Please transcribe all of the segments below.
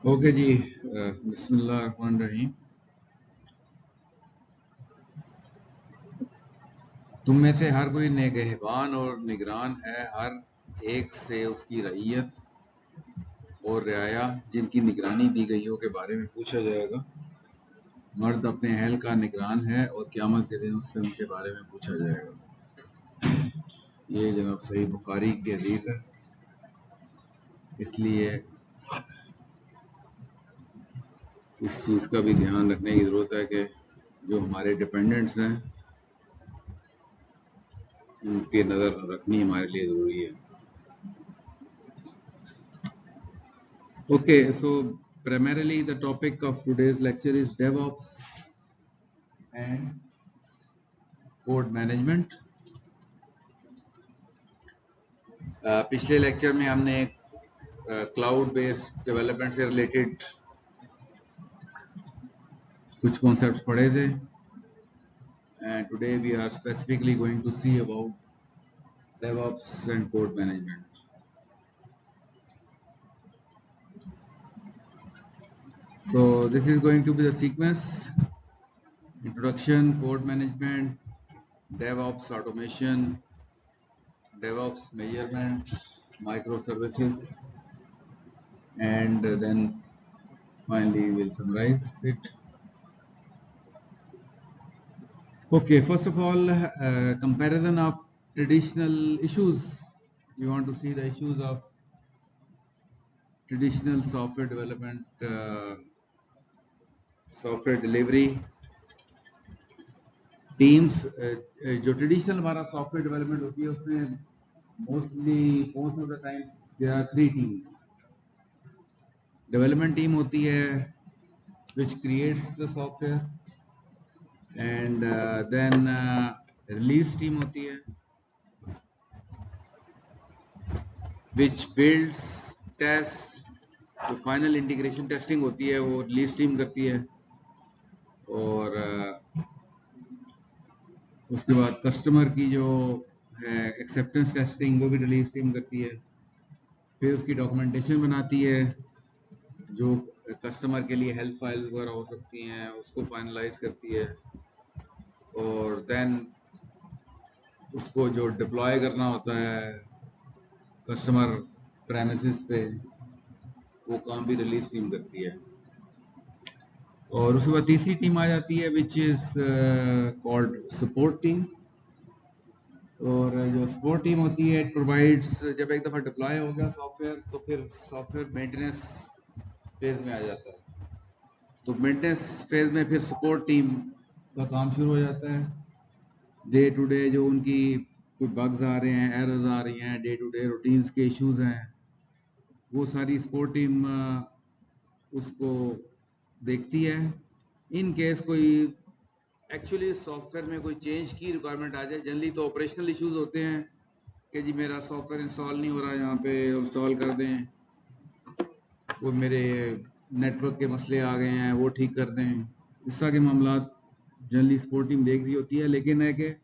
Okay जी। बिस्मिल्लाहिर्रहमानिर्रहीम। तुम में से हर कोई नेगहबान और निगरान है, हर एक से उसकी रईयत और रियाया जिनकी निगरानी दी गई हो के बारे में पूछा जाएगा। मर्द अपने अहल का निगरान है और क़यामत के दिन उससे उनके बारे में पूछा जाएगा। ये जनाब सही बुखारी की हदीस है, इसलिए इस चीज़ का भी ध्यान रखने की ज़रूरत है कि जो हमारे डिपेंडेंट्स हैं उनकी नज़र रखनी हमारे लिए ज़रूरी है। Okay, so primarily the topic of today's lecture is DevOps and code management. पिछले लेक्चर में हमने क्लाउड बेस्ड डेवलपमेंट से रिलेटेड कुछ कॉन्सेप्ट्स पढ़े थे, and today we are specifically going to see about DevOps and code management. So this is going to be the sequence: introduction, code management, DevOps automation, DevOps measurement, microservices, and then finally we'll summarize it. Okay, first of all, comparison of traditional issues. We want to see the issues of traditional software development, software delivery teams. जो traditional हमारा software development होती है उसमें most of the time there are three teams. Development team होती है which creates the software, and then release team होती है which builds, tests, जो फाइनल इंटीग्रेशन टेस्टिंग होती है वो रिलीज टीम करती है, और उसके बाद कस्टमर की जो है एक्सेप्टेंस टेस्टिंग वो भी रिलीज टीम करती है। फिर उसकी डॉक्यूमेंटेशन बनाती है जो कस्टमर के लिए हेल्प फाइल वगैरह हो सकती हैं, उसको फाइनलाइज करती है, और देन उसको जो डिप्लॉय करना होता है कस्टमर प्रेमिसेस पे वो काम भी रिलीज टीम करती है। और उसके बाद तीसरी टीम आ जाती है which is called support team, और जो सपोर्ट टीम होती है इट प्रोवाइड्स, जब एक दफ़ा डिप्लॉय हो गया सॉफ्टवेयर तो फिर सॉफ्टवेयर मेंटेनेंस फेज में आ जाता है। तो मेंटेनेंस फेज में फिर सपोर्ट टीम का काम शुरू हो जाता है। डे टू डे जो उनकी कोई बग्स आ रहे हैं, एरर्स आ रही हैं, डे टू डे रूटीन्स के इश्यूज हैं, वो सारी सपोर्ट टीम उसको देखती है। इन केस कोई एक्चुअली सॉफ्टवेयर में कोई चेंज की रिक्वायरमेंट आ जाए, जनरली तो ऑपरेशनल इश्यूज होते हैं कि जी मेरा सॉफ्टवेयर इंस्टॉल नहीं हो रहा, यहाँ पे इंस्टॉल कर दें, वो मेरे नेटवर्क के मसले आ गए हैं वो ठीक कर दें, इस तरह के मामला जनरली सपोर्ट टीम देख रही होती है। लेकिन है कि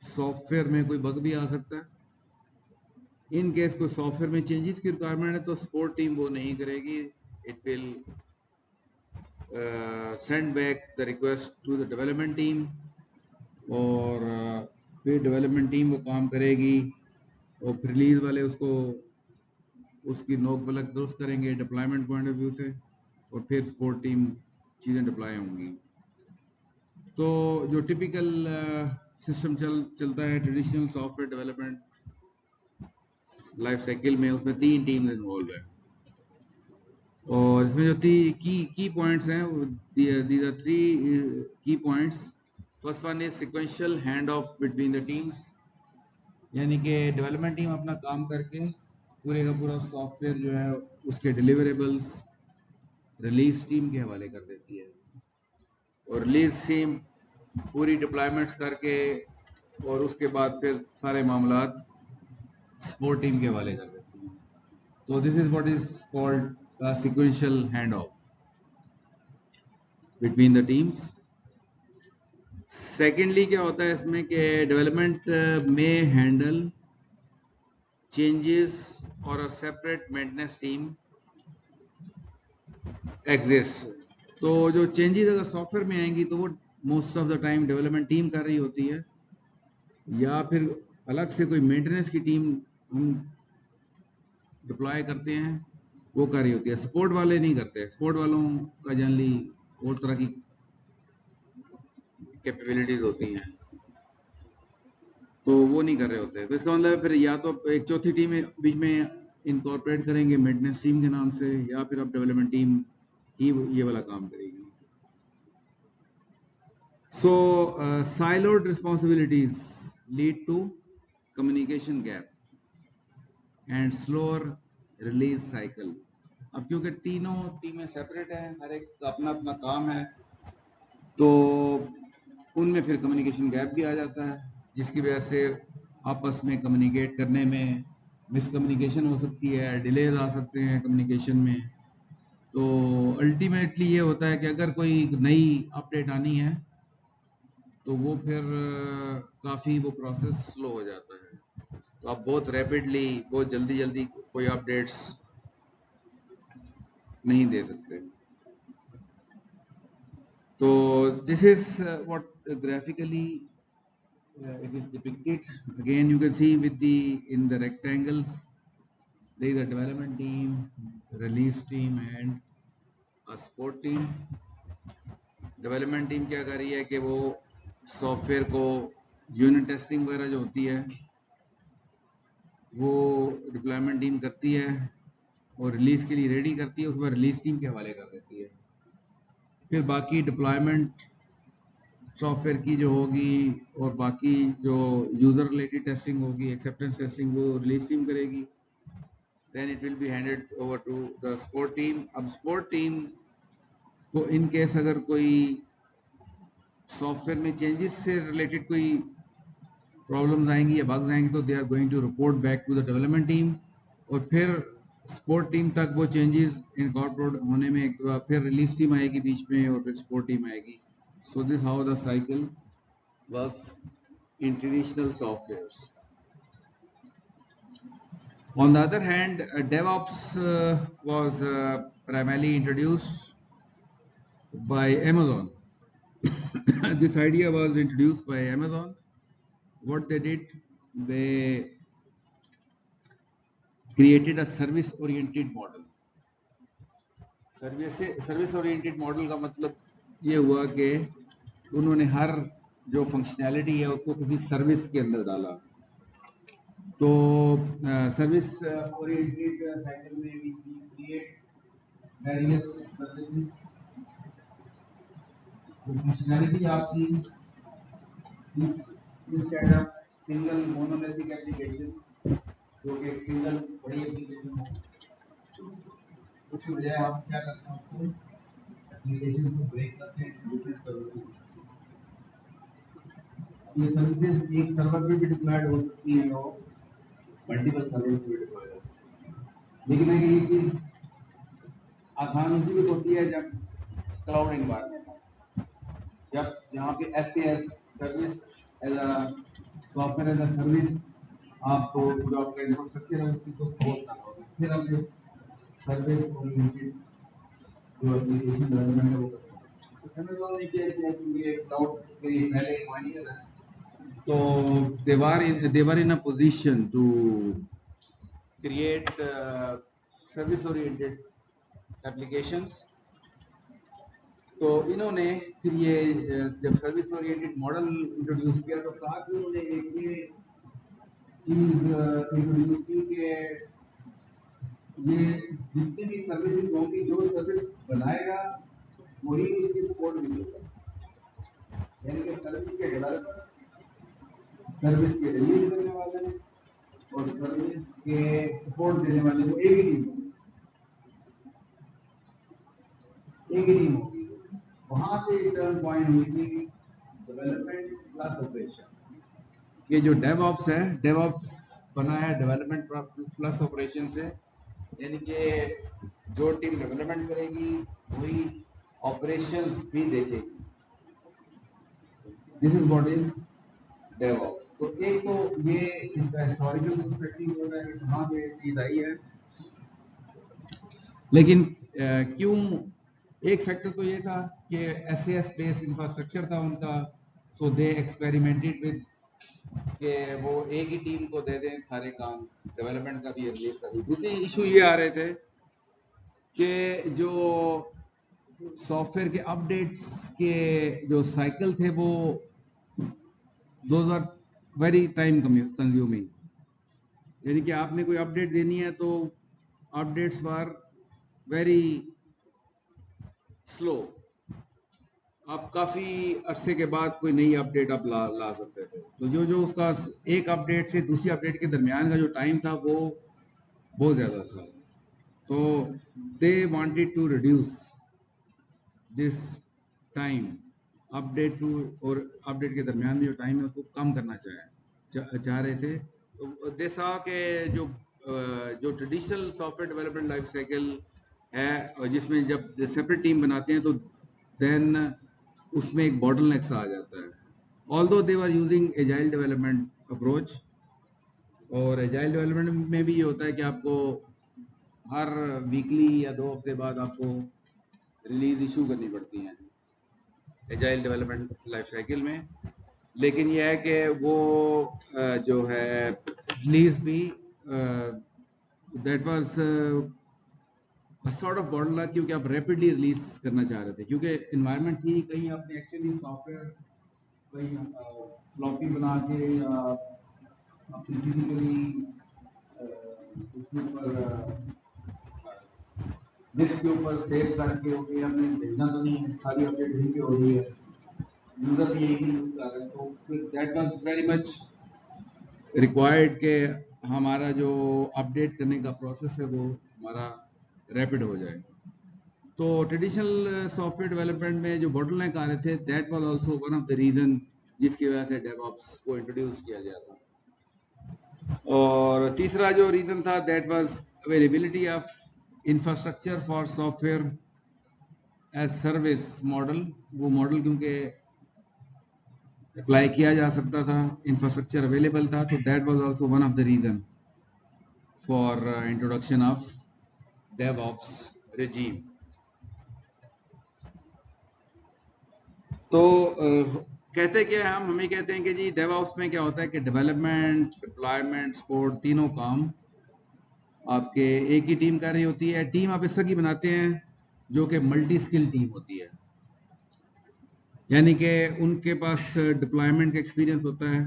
सॉफ्टवेयर में कोई बग भी आ सकता है। इन केस कोई सॉफ्टवेयर में चेंजेस की रिक्वायरमेंट है तो सपोर्ट टीम वो नहीं करेगी, it will send back the request to the development team, और फिर डेवलपमेंट टीम वो काम करेगी और फिर रिलीज वाले उसको उसकी नोक बलक दुरुस्त करेंगे डिप्लॉयमेंट पॉइंट ऑफ व्यू से, और फिर सपोर्ट टीम चीज़ें डिप्लॉय होंगी। तो जो टिपिकल सिस्टम चलता है traditional software development life cycle में, उसमें 3 टीम्स इन्वॉल्व है, और इसमें जो की पॉइंट्स हैं these are 3 की points. First one is sequential hand of between the teams, यानी कि डेवलपमेंट टीम अपना काम करके पूरे का पूरा सॉफ्टवेयर जो है उसके डिलीवरेबल्स रिलीज टीम के हवाले कर देती है, और रिलीज टीम पूरी डिप्लॉयमेंट्स करके और उसके बाद फिर सारे मामलात सपोर्ट टीम के हवाले कर देती है। तो this is what is called sequential hand of between the teams. Secondly क्या होता है इसमें कि डेवलपमेंट में हैंडल चेंजेस और a separate maintenance team exist. तो जो चेंजेस अगर सॉफ्टवेयर में आएंगी तो वो most of the time development team कर रही होती है, या फिर अलग से कोई मेंटेनेंस की टीम हम डिप्लॉय करते हैं वो कर रही होती है। सपोर्ट वाले नहीं करते, सपोर्ट वालों का जनरली और तरह की कैपेबिलिटीज होती हैं तो वो नहीं कर रहे होते। तो इसका मतलब फिर या तो एक चौथी टीम बीच में इनकॉर्पोरेट करेंगे मेंटेनेंस टीम के नाम से, या फिर अब डेवलपमेंट टीम ही ये वाला काम करेगी। सो siloed responsibilities lead to communication gap and slower release cycle। अब क्योंकि तीनों टीमें सेपरेट हैं, हर एक का अपना अपना काम है, तो उनमें फिर कम्युनिकेशन गैप भी आ जाता है, जिसकी वजह से आपस में कम्युनिकेट करने में मिसकम्युनिकेशन हो सकती है, डिलेज आ सकते हैं कम्युनिकेशन में। तो अल्टीमेटली ये होता है कि अगर कोई नई अपडेट आनी है तो वो फिर काफ़ी वो प्रोसेस स्लो हो जाता है। तो आप बहुत रैपिडली, बहुत जल्दी जल्दी कोई अपडेट्स नहीं दे सकते। तो this is what graphically it is depicted. Again you can see with the in the rectangles there is a development team, release team and a support team। Development team क्या कर रही है कि वो सॉफ्टवेयर को यूनिट टेस्टिंग वगैरह जो होती है वो डिप्लॉयमेंट टीम करती है और रिलीज के लिए रेडी करती है, उसके बाद रिलीज टीम के हवाले कर देती है। फिर बाकी डिप्लॉयमेंट सॉफ्टवेयर की जो होगी और बाकी जो यूजर रिलेटेड टेस्टिंग होगी, एक्सेप्टेंस टेस्टिंग, वो रिलीज टीम करेगी। Then it will be handed over to the support team. अब सपोर्ट टीम को इन केस अगर कोई सॉफ्टवेयर में चेंजेस से रिलेटेड कोई प्रॉब्लम्स आएंगी या बग्स आएंगे तो they are going to report back to the development team, और फिर सपोर्ट टीम तक वो चेंजेस इनकॉर्पोरेट होने में फिर रिलीज टीम आएगी बीच में और फिर सपोर्ट टीम आएगी। So this how the cycle works in traditional softwares। On the other hand, DevOps was primarily introduced by Amazon। This idea was introduced by Amazon। What they did, they created a service oriented model। Service oriented model का मतलब ये हुआ कि उन्होंने हर जो functionality है उसको किसी सर्विस के अंदर डाला। तो सर्विस ओरिएंटेड साइकिल में भी क्रिएट वेरियस सर्विसेज। फंक्शनैलिटी आपकी इस सेटअप सिंगल मोनोलिथिक एप्लीकेशन, जो कि एक सिंगल बड़ी एप्लीकेशन हो, उसके बजाय आप क्या करते हैं, उसको एप्लीकेशन को ब्रेक करते हैं डिफरेंट सर्विसेज। ये सर्विसेज एक सर्वर पे भी डिप्लॉयड हो सकती है और मल्टीपल सर्वर्स पे डिप्लॉयड हो सकती है। लेकिन ये चीज आसान उसी वक्त होती है जब क्लाउड एनवायरनमेंट, जब जहाँ पे SaaS service as a software as a service आपको जो आपका इंफ्रास्ट्रक्चर है उसको सपोर्ट करना होगा, फिर आप सर्विस ओरिएंटेड जो एप्लीकेशन डेवलपमेंट है वो कर सकते हैं। अमेज़न ने किया क्योंकि क्लाउड के पहले माइनियर है, तो they were in a position to create service oriented applications। तो इन्होंने फिर ये जब सर्विस ओरिएंटेड मॉडल इंट्रोड्यूस किया तो साथ ही उन्होंने एक ये चीज इंट्रोड्यूस की कि ये जितनी भी सर्विसेज होंगी, जो सर्विस बनाएगा वही उसकी सपोर्ट मिलेगा। यानी कि सर्विस के डेवलपर, सर्विस के रिलीज करने वाले और सर्विस के सपोर्ट देने वाले को एक ही टीम होगी। वहां से टर्न पॉइंट हुई थी डेवलपमेंट प्लस ऑपरेशन। ये जो डेवऑप्स है, डेवऑप्स बना है डेवलपमेंट प्लस ऑपरेशन से, यानी कि जो टीम डेवलपमेंट करेगी वही ऑपरेशंस भी देखेगी। This is what is DevOps. तो एक तो ये इसका हिस्टोरिकल पर्सपेक्टिव हो रहा है कि कहाँ से चीज आई है, लेकिन क्यों एक फैक्टर तो ये था कि SAS बेस्ड इंफ्रास्ट्रक्चर था उनका, सो दे एक्सपेरिमेंटेड विद कि वो एक ही टीम को दे दें सारे काम, डेवलपमेंट का भी रिलीज का भी। दूसरी इशू ये आ रहे थे कि जो सॉफ्टवेयर के अपडेट्स के जो साइकिल थे वो those are very time consuming, यानी कि आपने कोई अपडेट देनी है तो अपडेट्स वर वेरी स्लो, आप काफ़ी अरसे के बाद कोई नई अपडेट आप ला सकते थे। तो जो उसका एक अपडेट से दूसरी अपडेट के दरमियान का जो टाइम था वो बहुत ज़्यादा था। तो they wanted to reduce this time, update to और अपडेट के दरमियान में जो टाइम है उसको कम करना चाह रहे थे। तो दे सा के जो traditional software development life cycle है, जिसमें जब सेपरेट टीम बनाते हैं तो देन उसमें एक बॉटलनेक्स आ जाता है। Although they are using agile development approach, और एजाइल डेवलपमेंट में भी ये होता है कि आपको हर वीकली या 2 हफ्ते बाद आपको रिलीज इशू करनी पड़ती हैं एजाइल डेवलपमेंट लाइफ साइकिल में। लेकिन यह है कि वो जो है रिलीज भी that was sort of bottleneck, क्योंकि आप रैपिडली रिलीज करना चाह रहे थे, क्योंकि इन्वायरमेंट थी, कहीं आपने एक्चुअली सॉफ्टवेयर कहीं फ्लॉपी बना के या अपनी फिजिकली उसके ऊपर डिस्क के ऊपर सेव करके हो गया, आपने भेजना तो नहीं है, सारी अपडेट यहीं पे हो रही है, यूजर भी यही यूज कर रहे हैं, तो that was very much required कि हमारा जो अपडेट करने का प्रोसेस है वो हमारा रैपिड हो जाए। तो ट्रेडिशनल सॉफ्टवेयर डेवलपमेंट में जो बॉटलनेक आ रहे थे, that was also one of the reason जिसकी वजह से डेवऑप्स को इंट्रोड्यूस किया गया था। और तीसरा जो रीजन था that was availability of infrastructure for software as service model. वो मॉडल क्योंकि अप्लाई किया जा सकता था, इंफ्रास्ट्रक्चर अवेलेबल था, तो that was also one of the reason for introduction of DevOps regime। तो कहते क्या है, हम हमें कहते हैं कि जी डेवऑप्स में क्या होता है कि डेवलपमेंट, डिप्लॉयमेंट, सपोर्ट, तीनों काम आपके एक ही टीम कर रही होती है। टीम आप इस तरह की बनाते हैं जो कि मल्टी स्किल टीम होती है, यानी कि उनके पास डिप्लॉयमेंट का एक्सपीरियंस होता है,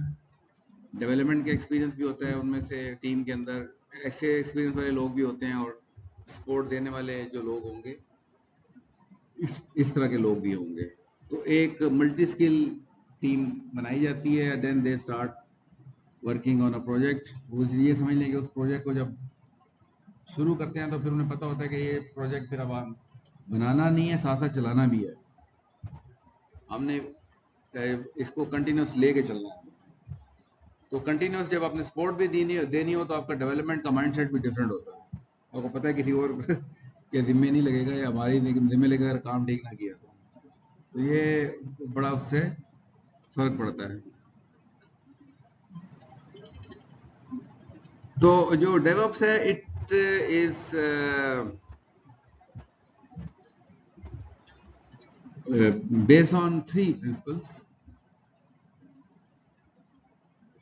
डेवलपमेंट का एक्सपीरियंस भी होता है, उनमें से टीम के अंदर ऐसे एक्सपीरियंस वाले लोग भी होते हैं, और सपोर्ट देने वाले जो लोग होंगे इस तरह के लोग भी होंगे। तो एक मल्टी स्किल टीम बनाई जाती है, then they start working on a project. वो ये समझ लें कि उस प्रोजेक्ट को जब शुरू करते हैं तो फिर उन्हें पता होता है कि ये प्रोजेक्ट फिर अब हम बनाना नहीं है, साथ साथ चलाना भी है, हमने इसको कंटिन्यूस लेके चलना है। तो कंटिन्यूस जब आपने सपोर्ट भी देनी हो तो आपका डेवलपमेंट का माइंडसेट भी डिफरेंट होता है। आपको पता है किसी और के जिम्मे नहीं लगेगा, या हमारी जिम्मे लगेगा अगर काम ठीक ना किया तो ये बड़ा उससे फर्क पड़ता है। तो जो डेवऑप्स है, it is based on 3 principles.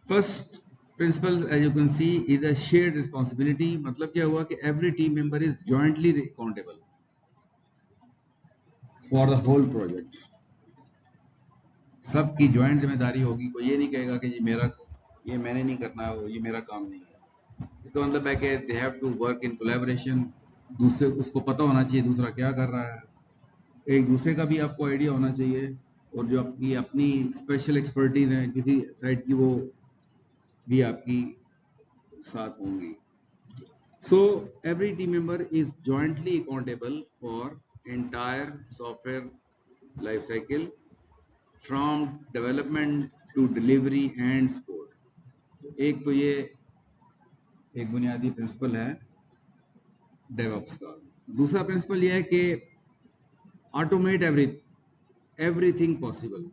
First principle, as you can see, is a shared responsibility। मतलब क्या हुआ कि every team member is jointly accountable for the whole project। सबकी ज्वाइंट जिम्मेदारी होगी, कोई ये नहीं कहेगा कि ये मैंने नहीं करना, ये मेरा काम नहीं है। इसका मतलब है कि they have to work in collaboration, दूसरे उसको पता होना चाहिए दूसरा क्या कर रहा है, एक दूसरे का भी आपको आइडिया होना चाहिए, और जो आपकी अपनी स्पेशल एक्सपर्टीज है किसी साइड की, वो भी आपकी साथ होंगी। So every team member is jointly accountable for entire software life cycle from development to delivery and support. एक तो ये एक बुनियादी प्रिंसिपल है डेवऑप्स का। दूसरा प्रिंसिपल ये है कि ऑटोमेट एवरीथिंग पॉसिबल।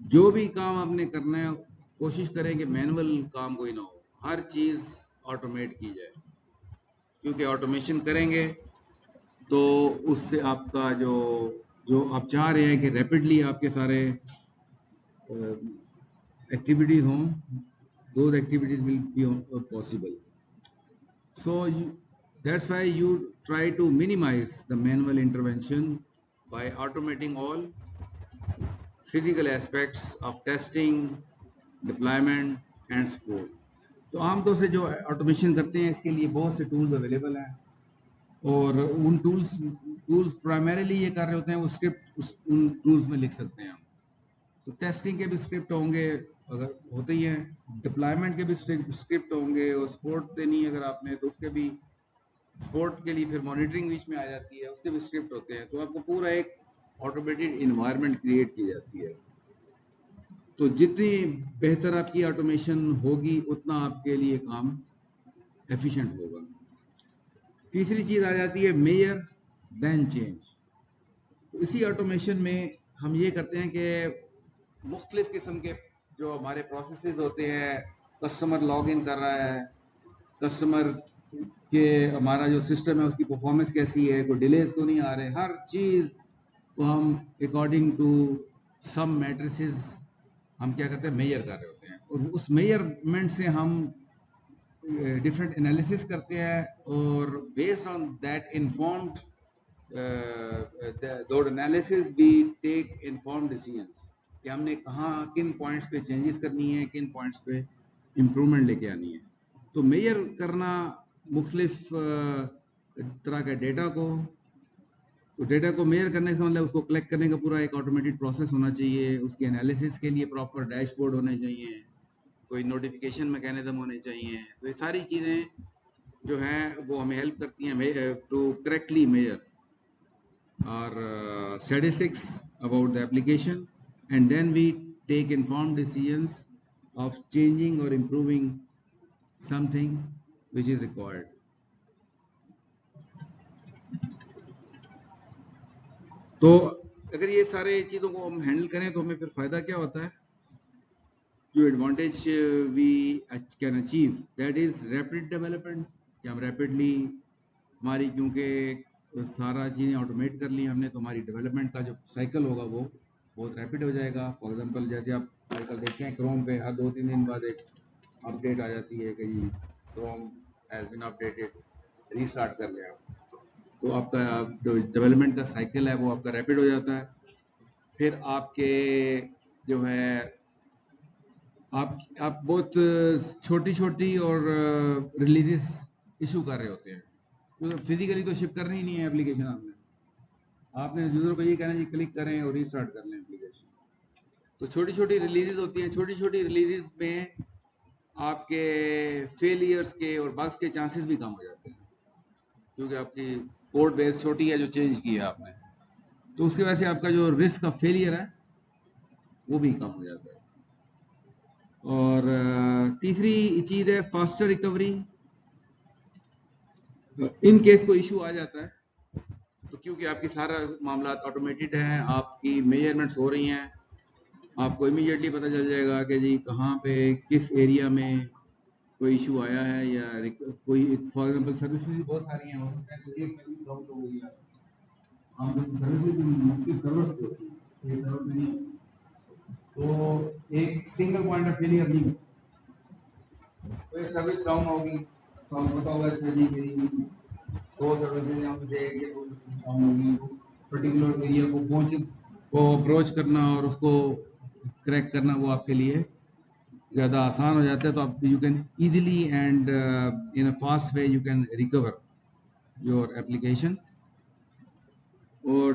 जो भी काम आपने करना है कोशिश करें कि मैनुअल काम कोई ना हो, हर चीज ऑटोमेट की जाए, क्योंकि ऑटोमेशन करेंगे तो उससे आपका जो जो आप चाह रहे हैं कि रैपिडली आपके सारे एक्टिविटीज हों, those activities will be possible. So that's why you try to minimize the manual intervention by automating all physical aspects of testing, deployment and support. तो आमतौर से जो ऑटोमेशन करते हैं इसके लिए बहुत से टूल्स अवेलेबल हैं और उन टूल्स प्राइमरीली ये कर रहे होते हैं वो स्क्रिप्ट उन टूल्स में लिख सकते हैं हम। तो टेस्टिंग के भी स्क्रिप्ट होंगे अगर होते ही हैं, डिप्लॉयमेंट के भी स्क्रिप्ट होंगे और सपोर्ट देनी अगर आपने तो उसके भी सपोर्ट के लिए फिर मॉनिटरिंग बीच में आ जाती है, उसके भी स्क्रिप्ट होते हैं। तो आपको पूरा एक ऑटोमेटेड इन्वायरमेंट क्रिएट की जाती है। तो जितनी बेहतर आपकी ऑटोमेशन होगी उतना आपके लिए काम एफिशिएंट होगा। तीसरी चीज आ जाती है मेजर देन चेंज। तो इसी ऑटोमेशन में हम ये करते हैं कि मुख्तलिफ किस्म के जो हमारे प्रोसेसेस होते हैं, कस्टमर लॉग इन कर रहा है, कस्टमर के हमारा जो सिस्टम है उसकी परफॉर्मेंस कैसी है, कोई डिलेज तो नहीं आ रहे, हर चीज़ को हम अकॉर्डिंग टू सम मैट्रिसेस हम क्या करते हैं मेजर कर रहे होते हैं और उस मेजरमेंट से हम डिफरेंट एनालिसिस करते हैं और based on that informed analysis we take informed decisions कि हमने कहाँ किन पॉइंट्स पे चेंजेस करनी है, किन पॉइंट्स पे इम्प्रूवमेंट लेके आनी है। तो मेजर करना मुख्तलिफ तरह के डेटा को, तो डेटा को मेजर करने से मतलब उसको कलेक्ट करने का पूरा एक ऑटोमेटेड प्रोसेस होना चाहिए, उसके एनालिसिस के लिए प्रॉपर डैशबोर्ड होने चाहिए, कोई नोटिफिकेशन मैकेनिज्म होने चाहिए। तो ये सारी चीज़ें जो हैं वो हमें हेल्प करती हैं to correctly measure our statistics about the application, and then we take informed decisions of changing or improving something which is required. तो अगर ये सारे चीज़ों को हम हैंडल करें तो हमें फिर फ़ायदा क्या होता है? जो advantage we can achieve that is rapid development, कि हम रैपिडली हमारी क्योंकि सारा चीज़ें ऑटोमेट कर ली हमने, तो हमारी डेवलपमेंट का जो साइकिल होगा वो बहुत रैपिड हो जाएगा। फॉर एग्जांपल जैसे आप आजकल देखते हैं क्रोम पे हर 2-3 दिन बाद एक अपडेट आ जाती है कि जी Chrome has been updated, restart कर लिया, तो आपका जो डेवलपमेंट का साइकिल है वो आपका रैपिड हो जाता है। फिर आपके जो है आप बहुत छोटी छोटी और रिलीजेस इशू कर रहे होते हैं, तो फिजिकली तो शिप करनी ही नहीं है एप्लीकेशन, आपने यूजर को ये कहना है क्लिक करें और रीस्टार्ट कर लें एप्लीकेशन। तो छोटी छोटी रिलीजेस होती हैं, छोटी छोटी रिलीजेस में आपके फेलियर्स के और बग्स के चांसेस भी कम हो जाते हैं, क्योंकि आपकी कोड बेस छोटी है जो चेंज किया आपने, तो उसकी वजह से आपका जो रिस्क ऑफ फेलियर है वो भी कम हो जाता है। और तीसरी चीज है फास्टर रिकवरी। इन केस कोई इशू आ जाता है तो क्योंकि आपकी सारा मामला ऑटोमेटेड है, आपकी मेजरमेंट्स हो रही हैं, आपको इमीडिएटली पता चल जाएगा कि जी कहाँ पे किस एरिया में कोई इशू आया है, या कोई फॉर एग्जांपल सर्विसेज भी बहुत सारी हैं, हो सकता है कोई एक सर्विस डाउन हो गई है, हम सर्विसेज मुख्तलिफ सर्वर्स पे होती है, एक सर्वर पे नहीं, तो एक सिंगल पॉइंट ऑफ फेलियर नहीं है। तो एक सर्विस डाउन होगी तो हमें पता होगा अच्छा जी मेरी 100 सर्विसेज यहाँ से एक या 2 डाउन होगी, पर्टिकुलर एरिया को अप्रोच करना और उसको क्रैक करना वो आपके लिए ज़्यादा आसान हो जाता है। तो आप you can easily and in a fast way you can recover your application. और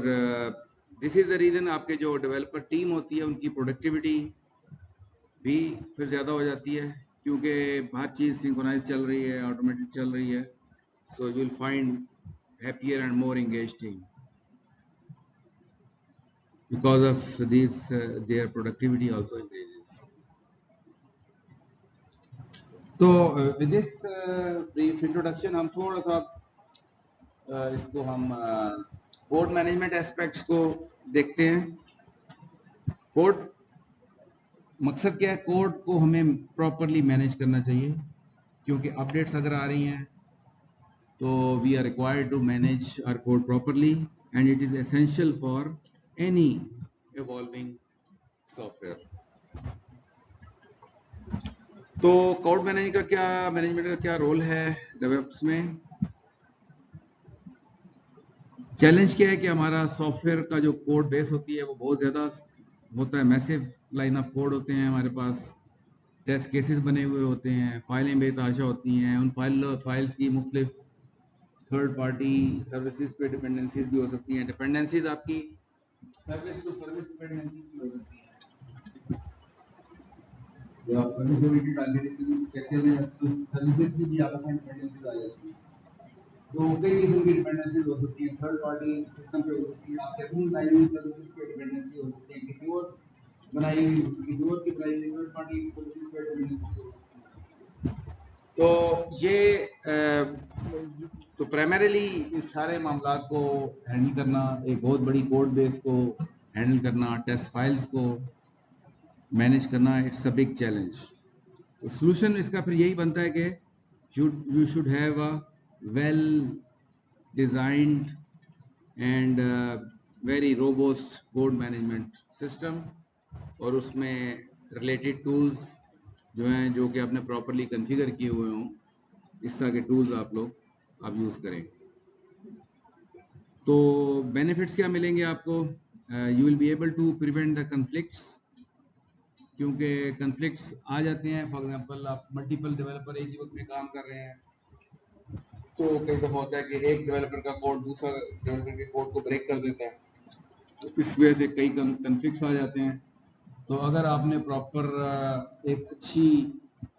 दिस इज़ द रीज़न आपके जो डेवलपर टीम होती है उनकी प्रोडक्टिविटी भी फिर ज़्यादा हो जाती है, क्योंकि हर चीज़ सिंक्रोनाइज चल रही है, ऑटोमेटेड चल रही है। So you will find happier and more engaged team because of this their productivity also increases. तो with this brief introduction हम थोड़ा सा इसको हम कोड मैनेजमेंट एस्पेक्ट्स को देखते हैं। कोड मकसद क्या है? कोड को हमें प्रॉपरली मैनेज करना चाहिए, क्योंकि अपडेट्स अगर आ रही हैं तो we are required to manage our code properly and it is essential for any evolving software. तो कोड मैनेजमेंट का क्या रोल है डेवलप्स में? चैलेंज क्या है कि हमारा सॉफ्टवेयर का जो कोड बेस होती है वो बहुत ज़्यादा होता है, मैसिव लाइन ऑफ कोड होते हैं हमारे पास, टेस्ट केसेस बने हुए होते हैं, फाइलें बेतहाशा होती हैं, उन फाइल्स की मुख्तलिफ थर्ड पार्टी सर्विसेज पे डिपेंडेंसीज भी हो सकती हैं। डिपेंडेंसीज आपकी सर्विस टू सर्विस डिपेंडेंसीज भी हो सकती हैं। जब आप सर्विस ओरिएंटेड टारगेटिंग कहते हैं तो सर्विसेज की भी आपस में डिपेंडेंसीज आ जाती हैं। तो कई किस्म की डिपेंडेंसीज हो सकती हैं, थर्ड पार्टी सिस्टम पे हो सकती है, आपके अपनी बनाई हुई सर्विसेज पे डिपेंडेंसी हो सकती है, किसी और बनाई हुई किसी और की बनाई हुई थर्ड पार्टी सर्विसेज पे डिपेंडेंसी हो सकती है। तो ये तो प्राइमरीली इस सारे मामलात को हैंडल करना, एक बहुत बड़ी कोड बेस को हैंडल करना, टेस्ट फाइल्स को मैनेज करना, इट्स अ बिग चैलेंज। तो सॉल्यूशन इसका फिर यही बनता है कि you should have a well designed and very robust code management system, और उसमें related tools जो हैं, जो कि आपने प्रॉपरली कॉन्फ़िगर किए हुए हों, इस तरह के टूल्स आप यूज़ करें। तो बेनिफिट्स क्या मिलेंगे आपको? You will be able to prevent the conflicts, क्योंकि कन्फ्लिक्ट्स आ जाते हैं। फॉर एग्जांपल आप मल्टीपल डेवलपर एक ही वक्त में काम कर रहे हैं, तो कई दफ़ा होता है कि एक डेवलपर का कोड दूसरा डेवलपर के कोड को ब्रेक कर देता है, तो इस वजह से कई कन्फ्लिक्ट्स आ जाते हैं। तो अगर आपने प्रॉपर एक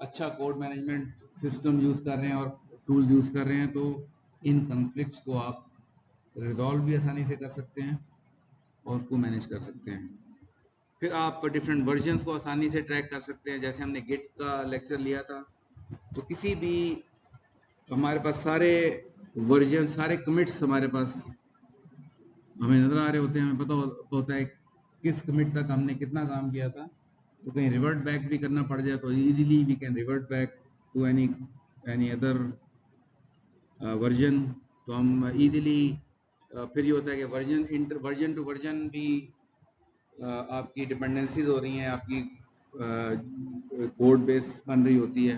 अच्छा कोड मैनेजमेंट सिस्टम यूज़ कर रहे हैं और टूल यूज़ कर रहे हैं, तो इन कन्फ्लिक्ट्स को आप रिजॉल्व भी आसानी से कर सकते हैं और उसको मैनेज कर सकते हैं। फिर आप डिफरेंट वर्जन्स को आसानी से ट्रैक कर सकते हैं। जैसे हमने गिट का लेक्चर लिया था, तो किसी भी हमारे पास सारे वर्जन, सारे कमिट्स हमारे पास हमें नज़र आ रहे होते हैं, हमें पता होता है किस कमिट तक हमने कितना काम किया था। तो कहीं रिवर्ट बैक भी करना पड़ जाए तो easily we can revert back to any other version. तो हम इजीली फिर ये होता है कि वर्जन टू वर्जन भी आपकी डिपेंडेंसीज हो रही हैं, आपकी कोड बेस बन रही होती है।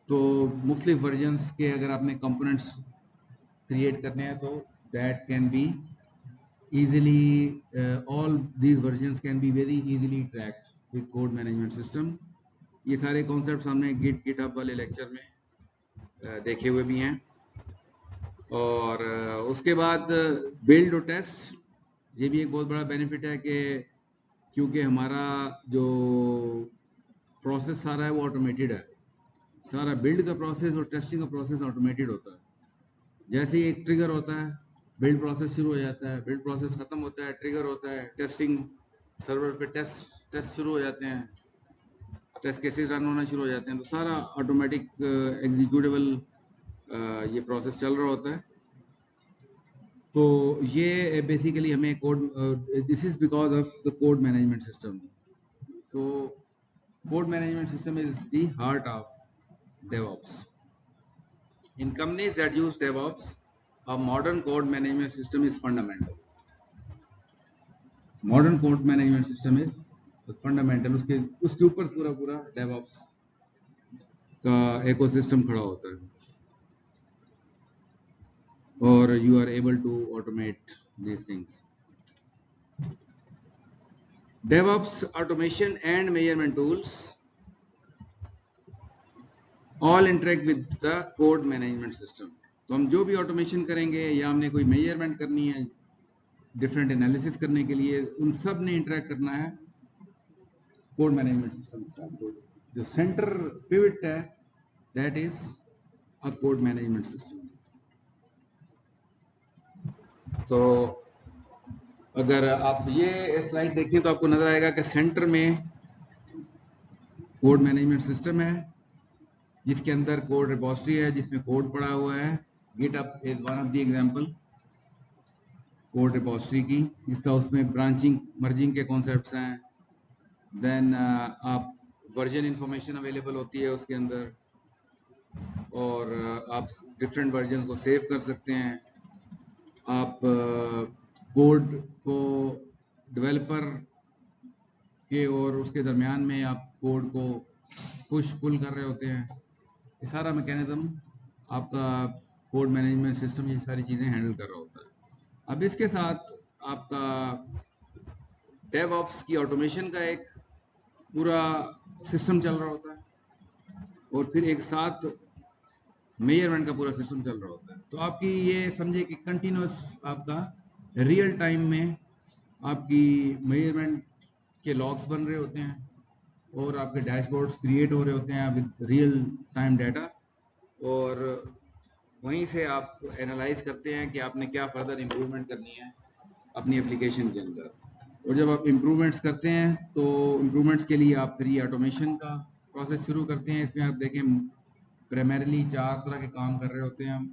तो मुख्तलिफ वर्जन्स के अगर आपने कंपोनेंट्स क्रिएट करने हैं, तो that can be easily all these versions can be very easily tracked with code management system। ये सारे कॉन्सेप्ट्स हमने गिटहब वाले लेक्चर में देखे हुए भी हैं। और उसके बाद बिल्ड और टेस्ट, ये भी एक बहुत बड़ा बेनिफिट है कि क्योंकि हमारा जो प्रोसेस सारा है वो ऑटोमेटेड है, सारा बिल्ड का प्रोसेस और टेस्टिंग का प्रोसेस ऑटोमेटेड होता है। जैसे ही एक ट्रिगर होता है, बिल्ड प्रोसेस शुरू हो जाता है, बिल्ड प्रोसेस खत्म होता है, ट्रिगर होता है, टेस्टिंग सर्वर पे टेस्ट शुरू हो जाते हैं, टेस्ट केसेस रन होना शुरू हो जाते हैं। तो सारा ऑटोमेटिक एग्जीक्यूटेबल ये प्रोसेस चल रहा होता है। तो ये बेसिकली हमें code, this is because of the code management system. तो code management system is the heart of DevOps। In companies that use DevOps, a modern code management system is fundamental. Modern code management system is fundamental। उसके ऊपर पूरा DevOps का ecosystem खड़ा होता है, और you are able to automate these things। DevOps automation and measurement tools all interact with the code management system। तो हम जो भी ऑटोमेशन करेंगे या हमने कोई मेजरमेंट करनी है, डिफरेंट एनालिसिस करने के लिए, उन सब ने इंटरेक्ट करना है कोड मैनेजमेंट सिस्टम के साथ। जो सेंटर पिवट है, that is a code management system. तो अगर आप ये स्लाइड देखें तो आपको नजर आएगा कि सेंटर में कोड मैनेजमेंट सिस्टम है, जिसके अंदर कोड रिपोजिटरी है, जिसमें कोड पड़ा हुआ है। GitHub is one of the example code repository की। इस तरह उसमें ब्रांचिंग मर्जिंग के कॉन्सेप्ट्स हैं। देन आप वर्जन इंफॉर्मेशन अवेलेबल होती है उसके अंदर। और आप डिफरेंट वर्जन को सेव कर सकते हैं। आप कोड को डेवलपर के और उसके दरमियान में आप कोड को पुश पुल कर रहे होते हैं। ये सारा मैकेनिज्म आपका कोड मैनेजमेंट सिस्टम ये सारी चीज़ें हैंडल कर रहा होता है। अब इसके साथ आपका डेवऑप्स की ऑटोमेशन का एक पूरा सिस्टम चल रहा होता है और फिर एक साथ मेजरमेंट का पूरा सिस्टम चल रहा होता है। तो आपकी ये समझे कि कंटिन्यूस आपका रियल टाइम में आपकी मेजरमेंट के लॉग्स बन रहे होते हैं और आपके डैशबोर्ड्स क्रिएट हो रहे होते हैं विद रियल टाइम डाटा, और वहीं से आप एनालाइज करते हैं कि आपने क्या फर्दर इम्प्रूवमेंट करनी है अपनी एप्लीकेशन के अंदर। और जब आप इम्प्रूवमेंट्स करते हैं तो इम्प्रूवमेंट्स के लिए आप फिर ये ऑटोमेशन का प्रोसेस शुरू करते हैं। इसमें आप देखें प्राइमरीली 4 तरह के काम कर रहे होते हैं हम: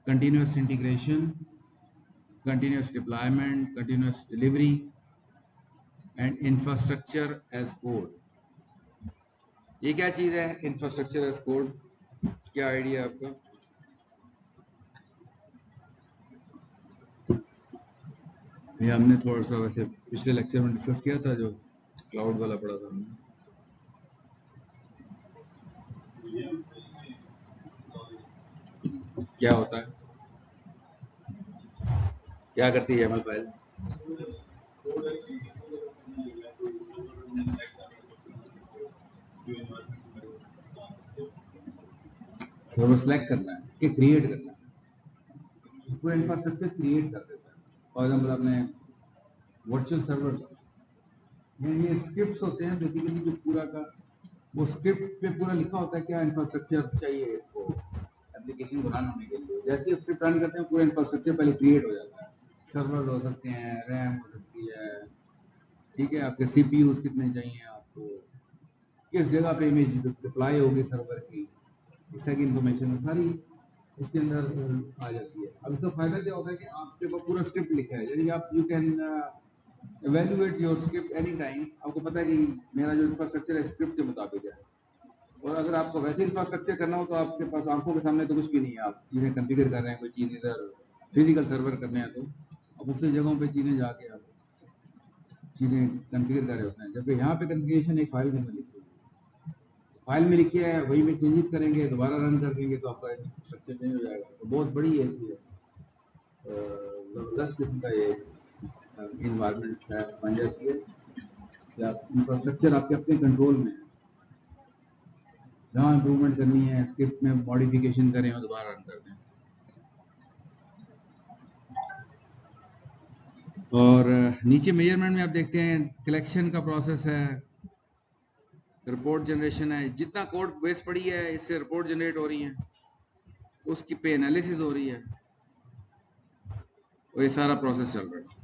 continuous integration, continuous deployment, continuous delivery and infrastructure as code. ये क्या चीज़ है इंफ्रास्ट्रक्चर एज कोड? क्या आइडिया आपका? ये हमने थोड़ा सा वैसे पिछले लेक्चर में डिस्कस किया था, जो क्लाउड वाला पढ़ा था हमने। क्या होता है, क्या करती है एमएल फाइल? सर्वर सेलेक्ट करना है कि क्रिएट करना है, पूरा इंफ्रास्ट्रक्चर क्रिएट कर देता है। फॉर एग्जाम्पल आपने वर्चुअल सर्वर्स, ये स्क्रिप्ट्स होते हैं बेसिकली, जो पूरा का वो स्क्रिप्ट पे पूरा लिखा होता है क्या इंफ्रास्ट्रक्चर चाहिए इसको एप्लीकेशन को रन होने के लिए। जैसे ही स्क्रिप्ट रन करते हैं पूरा इंफ्रास्ट्रक्चर पहले क्रिएट हो जाता है। सर्वर हो सकते हैं, रैम हो सकती है, ठीक है, आपके सीपीयूज कितने चाहिए आपको, किस जगह पे इमेज डिप्लॉय होगी सर्वर की, इस तरह की इंफॉर्मेशन सारी उसके अंदर आ जाती है। अब इसका फायदा क्या होता है कि आपके पास पूरा स्क्रिप्ट लिखा है, यानी आप you can evaluate your script any time. आपको पता है कि मेरा जो इंफ्रास्ट्रक्चर है स्क्रिप्ट के मुताबिक है, और अगर आपको वैसे इंफ्रास्ट्रक्चर करना हो तो आपके पास आंखों के सामने तो कुछ भी नहीं है, आप चीज़ें कॉन्फ़िगर कर रहे हैं, कोई चीज़ इधर फिजिकल सर्वर करने हैं तो अब दूसरी जगहों पे चीज़ें जाके आप चीज़ें कॉन्फ़िगर कर रहे होते हैं। जबकि यहाँ पे कॉन्फ़िगरेशन एक फाइल में लिखी हुई है, फाइल में लिखी है, वही में चेंजेस करेंगे, दोबारा रन कर देंगे तो आपका स्ट्रक्चर चेंज हो जाएगा। तो बहुत बड़ी है ज़बरदस्त किस्म का ये इन्वायरमेंट बन जाती है कि आप इंफ्रास्ट्रक्चर आपके अपने कंट्रोल में है। जहाँ इम्प्रूवमेंट करनी है स्क्रिप्ट में मॉडिफिकेशन करें और दोबारा रन कर दें। और नीचे मेजरमेंट में आप देखते हैं कलेक्शन का प्रोसेस है, रिपोर्ट जनरेशन है, जितना कोड बेस पड़ी है इससे रिपोर्ट जनरेट हो रही है, उसकी पे एनालिसिस हो रही है, और ये सारा प्रोसेस चल रहा है।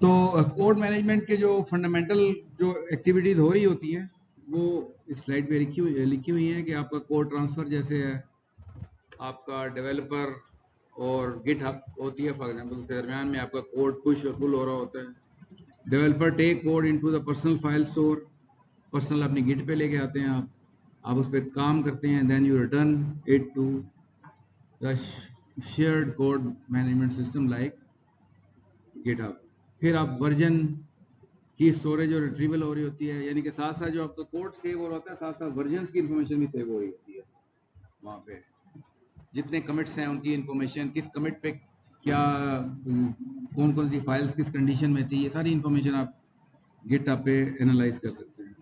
तो कोड मैनेजमेंट के जो फंडामेंटल जो एक्टिविटीज हो रही होती हैं वो इस स्लाइड पे लिखी हुई है कि आपका कोड ट्रांसफर जैसे है, आपका डेवलपर और गिटहब होती है फॉर एग्जांपल, उसके दरमियान में आपका कोड पुश और पुल हो रहा होता है। Developer take code into the personal file store, personal अपनी गिट पे लेके आते हैं आप उस पर काम करते हैं, then you return it to the shared code management system like GitHub. फिर आप वर्जन की स्टोरेज और रिट्रीवल हो रही होती है, यानी कि साथ साथ जो आपका कोड सेव हो रहा होता है साथ साथ वर्जन्स की इंफॉर्मेशन भी सेव हो रही होती है। वहाँ पे जितने कमिट्स हैं उनकी इंफॉर्मेशन, किस कमिट पे क्या कौन कौन सी फाइल्स किस कंडीशन में थी, ये सारी इंफॉर्मेशन आप गिटहब पे एनालाइज कर सकते हैं।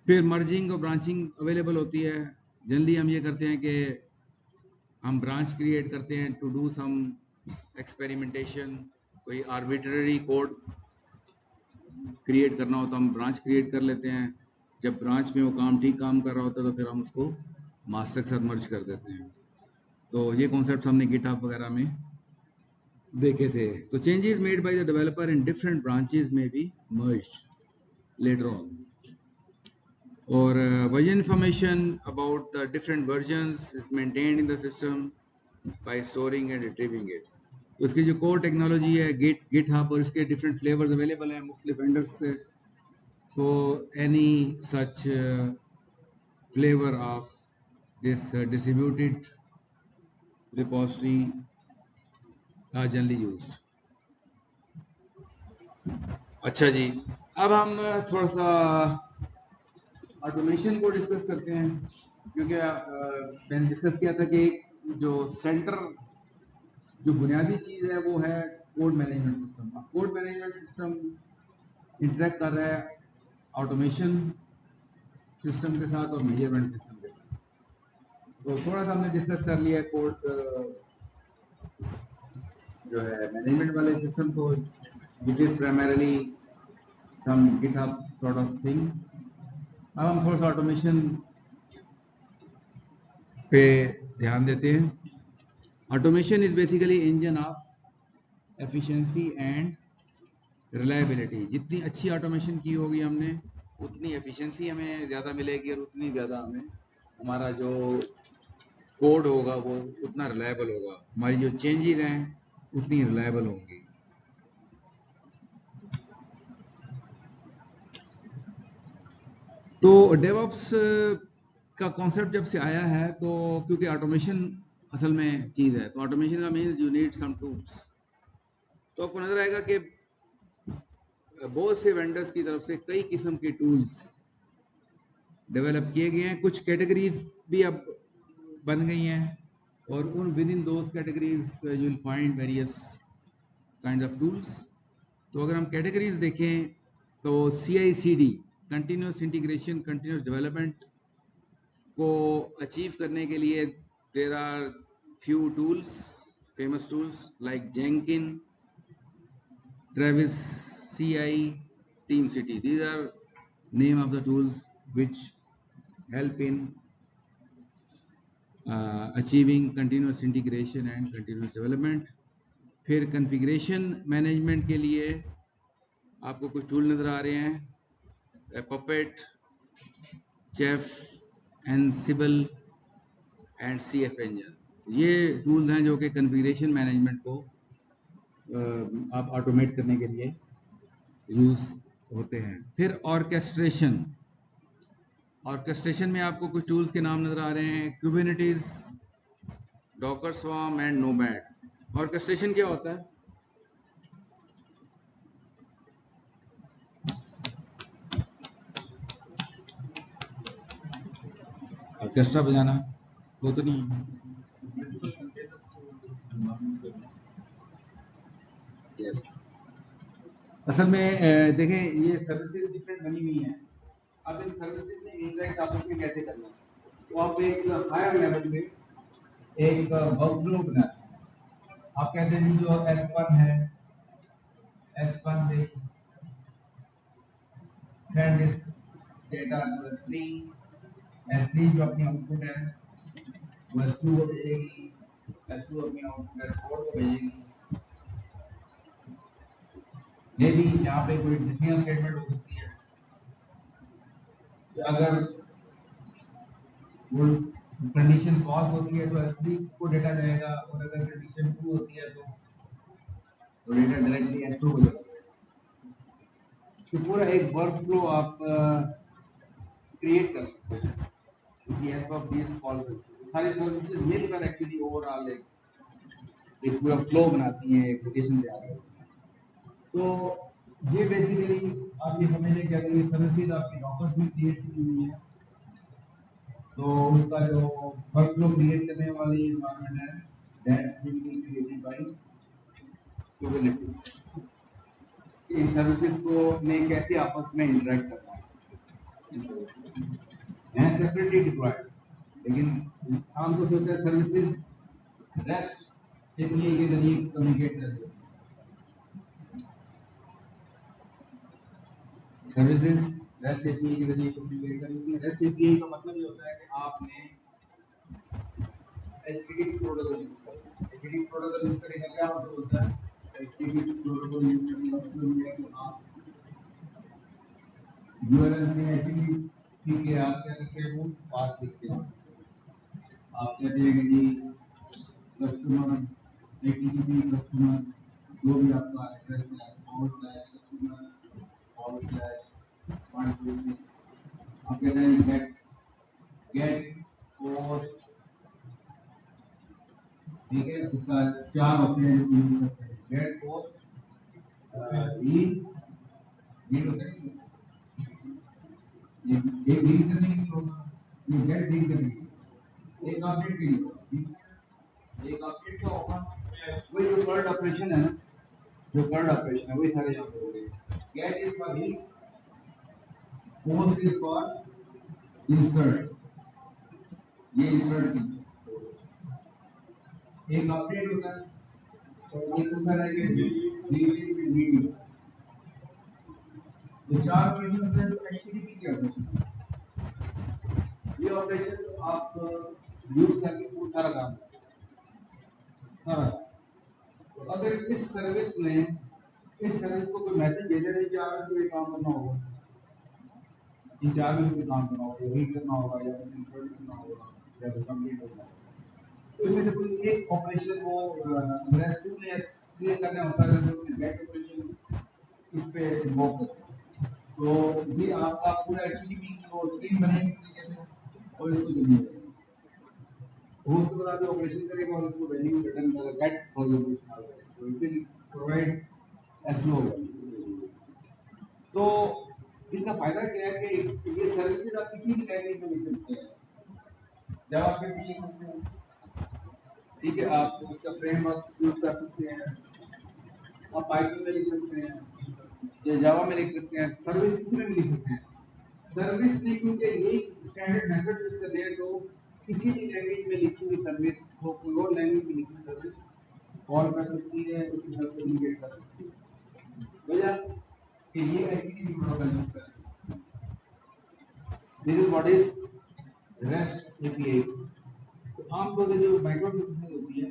फिर मर्जिंग और ब्रांचिंग अवेलेबल होती है। जनरली हम ये करते हैं कि हम ब्रांच क्रिएट करते हैं टू डू सम एक्सपेरिमेंटेशन, कोई आर्बिट्ररी कोड क्रिएट करना हो तो हम ब्रांच क्रिएट कर लेते हैं। जब ब्रांच में वो काम ठीक काम कर रहा होता है तो फिर हम उसको मास्टर के साथ मर्ज कर देते हैं। तो ये कॉन्सेप्ट हमने गिटहब वगैरह में देखे थे। तो changes made by the developer in different branches में बी मर्ज्ड लेटर ऑन, और version information about the different versions is maintained in the system by storing and retrieving it. तो इसकी जो कोर टेक्नोलॉजी है गिटहब, और इसके different flavours available हैं मुख्तलिफ वेंडर्स से, So any such flavor of this distributed repository are generally used. अच्छा जी, अब हम थोड़ा सा ऑटोमेशन को डिस्कस करते हैं, क्योंकि मैंने डिस्कस किया था कि जो सेंटर जो बुनियादी चीज है वो है code management system. Code management system interact कर रहा है ऑटोमेशन सिस्टम के साथ और मेजरमेंट सिस्टम के साथ। तो थोड़ा सा हमने डिस्कस कर लिया कोड जो है मैनेजमेंट वाले सिस्टम को, which is primarily some GitHub sort of thing. अब हम थोड़ा सा ऑटोमेशन पे ध्यान देते हैं। Automation is basically engine of efficiency and reliability. जितनी अच्छी ऑटोमेशन की होगी हमने, उतनी एफिशिएंसी हमें ज़्यादा मिलेगी और उतनी ज़्यादा हमें हमारा जो कोड होगा वो उतना रिलायबल होगा, हमारी जो चेंजेस हैं उतनी रिलायबल होंगी। तो डेवऑप्स का कॉन्सेप्ट जब से आया है, तो क्योंकि ऑटोमेशन असल में चीज़ है, तो ऑटोमेशन का means you need some tools. तो आपको नजर आएगा कि बहुत से वेंडर्स की तरफ से कई किस्म के टूल्स डेवलप किए गए हैं। कुछ कैटेगरीज भी अब बन गई हैं, और उन within those categories you will find various kind of tools. तो अगर हम कैटेगरीज देखें तो CI/CD continuous integration, continuous development को अचीव करने के लिए there are few tools, famous tools like Jenkin, Travis CI, TeamCity. These are name of the tools which help in achieving continuous integration and continuous development. फिर configuration management के लिए आपको कुछ tool नज़र आ रहे हैं, Puppet, Chef, Ansible and CF Engine। ये tools हैं जो कि कॉन्फ़िगरेशन मैनेजमेंट को आप ऑटोमेट करने के लिए यूज होते हैं। फिर ऑर्केस्ट्रेशन, ऑर्केस्ट्रेशन में आपको कुछ टूल्स के नाम नजर आ रहे हैं, Kubernetes, Docker Swarm and Nomad। Orchestration क्या होता है? ऑर्केस्ट्रा बजाना वो तो नहीं। yes. असल में देखें, ये सर्विसेज डिफरेंट बनी हुई हैं। अब इन सर्विसेज में इंटरेक्ट आपस में कैसे करना है, तो आप एक हायर लेवल पे एक वर्कफ्लो बनाते हैं। आप कहते हैं जो S1 है, S1 पे send this data to S3, S3 जो अपनी आउटपुट है वो S2 को भेजेगी, S2 अपनी आउटपुट S4 को भेजेगी। मे बी यहाँ पे कोई डिसीजन स्टेटमेंट हो सकती है कि अगर वो कंडीशन फॉल्स होती है तो S3 को डेटा जाएगा, और अगर कंडीशन ट्रू होती है तो डेटा डायरेक्टली S2 को जाएगा। तो पूरा एक वर्कफ्लो आप क्रिएट कर सकते हैं with the help of this all services. सारी सर्विसेज मिलकर एक्चुअली ओवरऑल एक पूरा फ्लो बनाती हैं, एक लोकेशन पे आ रही है। तो ये बेसिकली आप ये समझ लें कि अगर ये सर्विसेज आपकी डॉकर्स में क्रिएट की हुई है, तो उसका जो वर्कफ्लो क्रिएट करने वाली एनवायरनमेंट है that will be created by Kubernetes। In services को ने कैसे आपस में इंटरेक्ट करना है, इन सर्विसेज हैं सेपरेटली डिप्लॉयड, लेकिन आमतौर से होता है सर्विसेज रेस्ट एपीआई के जरिए कम्युनिकेट करते हैं। सर्विसेज रेस्ट एपीआई के जरिए कम्युनिकेट करेंगे। रेस्ट एपीआई का मतलब ये होता है कि आपने HTTP प्रोटोकॉल यूज करना है। HTTP प्रोटोकॉल यूज करने का क्या मतलब होता है? HTTP प्रोटोकॉल यूज करने का मतलब ये है कि आप URL में HTTP के आप क्या करते हैं, वो पाथ लिखते हैं। आप कहते हैं कि जी कस्टमर HTTP कस्टमर जो भी आपका एड्रेस है, /customer/, 1 2 3 आप कहते हैं गेट पोस्ट, ठीक है, उसका 4 होते हैं जो यूज करते हैं, गेट पोस्ट, रीड, रीड होता है ये रीड करने के लिए होगा, ये गेट रीड करने के लिए, एक अपडेट के लिए होगा, एक अपडेट का होगा, वही जो कर्ड ऑपरेशन है ना, जो कर्ड ऑपरेशन है वही सारे यहाँ पे हो गए। Get is for read, post is for insert, ये इंसर्ट की एक अपडेट होता है और एक होता है कि डिलीवरी में वीडियो, तो 4 ऑपरेशन होते हैं जो एचटीटीपी के ऑपरेशन, ये ऑपरेशन आप यूज करके बहुत सारा काम सारा। तो अगर इस सर्विस को कोई मैसेज भेजे नहीं, 4 में कोई काम करना होगा, इन 4 में कोई काम करना होगा, रीड करना होगा या कुछ इंसर्ट करना होगा या कुछ कंप्लीट करना होगा, तो इसमें से कोई एक ऑपरेशन को रेस्ट ने क्लियर करना होता है जो गेट ऑपरेशन इस पे इन्वॉल्व करता है। तो ये आपका पूरा एचटीटीपी की वो स्ट्रीम बनेगी इस तरीके से और इसको जल्दी वो उसके बाद आप ऑपरेशन करेगा और उसको वैल्यू रिटर्न करेगा, गेट वैल्यू तो इट विल प्रोवाइड एसओ। तो इसका फायदा क्या है कि ये सर्विसेज आप किसी भी लैंग्वेज में लिख सकते हैं, जावास्क्रिप्ट में लिख सकते हैं, ठीक है, आप उसका फ्रेमवर्क यूज कर सकते हैं, आप पाइथन में लिख सकते हैं, जावा में लिख सकते हैं, सर्विस किसी में भी लिख सकते हैं। सर्विस नहीं, क्योंकि ये स्टैंडर्ड मेथड यूज कर रहे हैं, तो किसी भी लैंग्वेज में लिखी हुई सर्विस को कोई और लैंग्वेज में लिखी हुई सर्विस कॉल कर सकती है, उसके साथ कम्युनिकेट कर सकती है, वजह कि ये एचटीटीपी प्रोटोकॉल यूज कर रहे हैं। This is what is rest API. तो आमतौर पर जो माइक्रो सर्विसेज होती है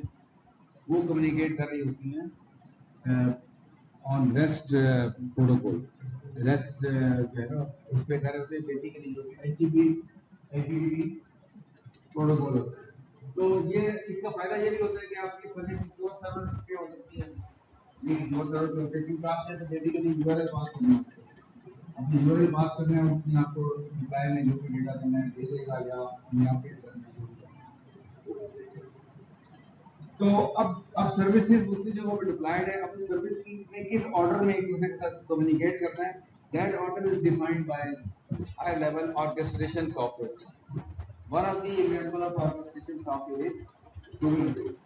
वो कम्युनिकेट कर रही होती हैं ऑन रेस्ट प्रोटोकॉल, रेस्ट जो है ना उस पे कर रहे होते हैं, बेसिकली जो एचटीटीपी प्रोटोकॉल होता है। तो ये इसका फायदा ये भी होता है कि आपकी सर्विस किसी और सर्वर पे हो सकती है, ये किसी और सर्वर पे होती है, क्योंकि आपने तो बेसिकली यूआरएल पास करना है, अपनी यूआरएल पास करना है, उसमें आपको रिप्लाई में जो भी डेटा देना है दे देगा या अपने अपडेट करना है। तो अब सर्विसेज दूसरी जगहों पे डिप्लॉयड है, अब सर्विस में किस ऑर्डर में एक दूसरे के साथ कम्युनिकेट करना है, that order is defined by high level orchestration software. One of the example of orchestration software is Kubernetes.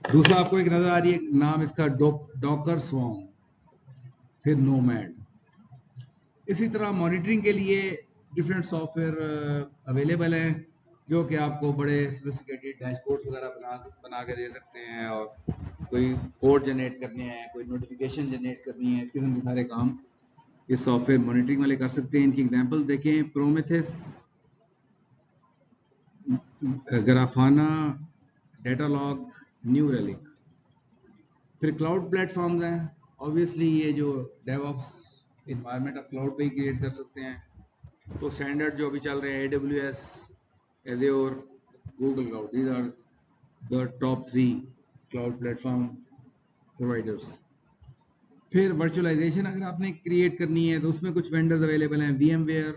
दूसरा आपको एक नजर आ रही है नाम इसका डॉकर स्वॉर्म, फिर नोमैड। इसी तरह मॉनिटरिंग के लिए डिफरेंट सॉफ्टवेयर अवेलेबल हैं जो कि आपको बड़े सोफिस्टिकेटेड डैशबोर्ड्स वगैरह बना के दे सकते हैं, और कोई कोड जनरेट करने हैं, कोई नोटिफिकेशन जनरेट करनी है, इस किस्म के सारे काम ये सॉफ्टवेयर मॉनिटरिंग वाले कर सकते हैं। इनकी एग्जांपल देखें, प्रोमेथेस, ग्राफाना, डेटालॉग, न्यू रेलिक। फिर क्लाउड प्लेटफॉर्म्स हैं, ऑब्वियसली ये जो डेवऑप्स इन्वायरमेंट आप क्लाउड पे ही क्रिएट कर सकते हैं, तो स्टैंडर्ड जो अभी चल रहे हैं AWS, Azure, Google Cloud, these are the top 3 cloud platform providers। फिर वर्चुअलाइजेशन अगर आपने क्रिएट करनी है तो उसमें कुछ वेंडर्स अवेलेबल हैं, VMware,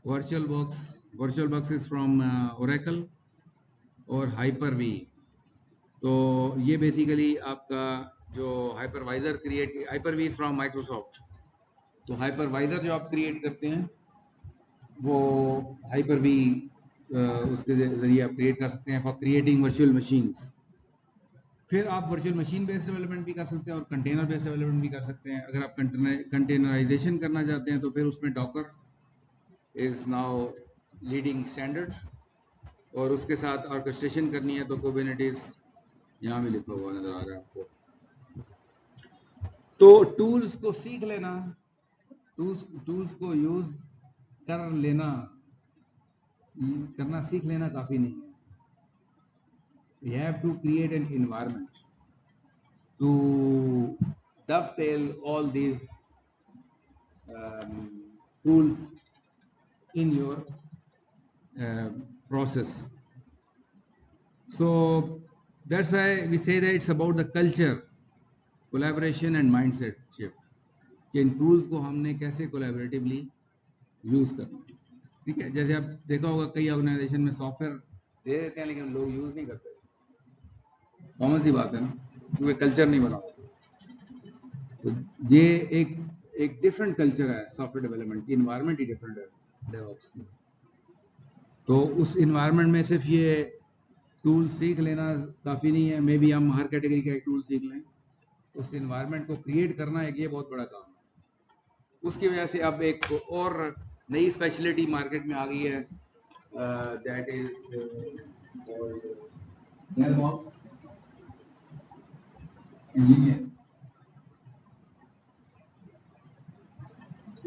VirtualBox is from Oracle और Hyper-V। तो ये बेसिकली आपका जो Hyper-V फ्रॉम माइक्रोसॉफ्ट। तो हाइपरवाइजर जो आप क्रिएट करते हैं वो Hyper-V उसके जरिए आप क्रिएट कर सकते हैं फॉर क्रिएटिंग वर्चुअल मशीन्स। फिर आप वर्चुअल मशीन बेस्ड डेवलपमेंट भी कर सकते हैं और कंटेनर बेस्ड डेवलपमेंट भी कर सकते हैं। अगर आप कंटेनराइजेशन करना चाहते हैं तो फिर उसमें Docker is now leading standard, और उसके साथ ऑर्केस्ट्रेशन करनी है तो कुबरनेटिस यहाँ भी लिखा हुआ नजर आ रहा है आपको। तो टूल्स को सीख लेना, टूल्स को यूज करना सीख लेना काफी नहीं है। You have to create an environment to dovetail all these tools in your process. So that's why we say that it's about the culture collaboration and mindset shift, कि इन टूल्स को हमने कैसे कोलैबोरेटिवली यूज करना है। ठीक है, जैसे आप देखा होगा कई ऑर्गेनाइजेशन में सॉफ्टवेयर दे देते हैं लेकिन लोग यूज नहीं करते, कॉमन सी बात है ना, क्योंकि कल्चर नहीं बना। तो ये एक डिफरेंट कल्चर है सॉफ्टवेयर डेवलपमेंट की, इन्वायरमेंट ही डिफरेंट है डेवऑप्स की। तो उस इन्वायरमेंट में सिर्फ ये टूल सीख लेना काफ़ी नहीं है, मे बी हम हर कैटेगरी का एक टूल सीख लें, उस इन्वायरमेंट को क्रिएट करना एक ये बहुत बड़ा काम है। उसकी वजह से अब एक और नई स्पेशलिटी मार्केट में आ गई है, that is DevOps engineer.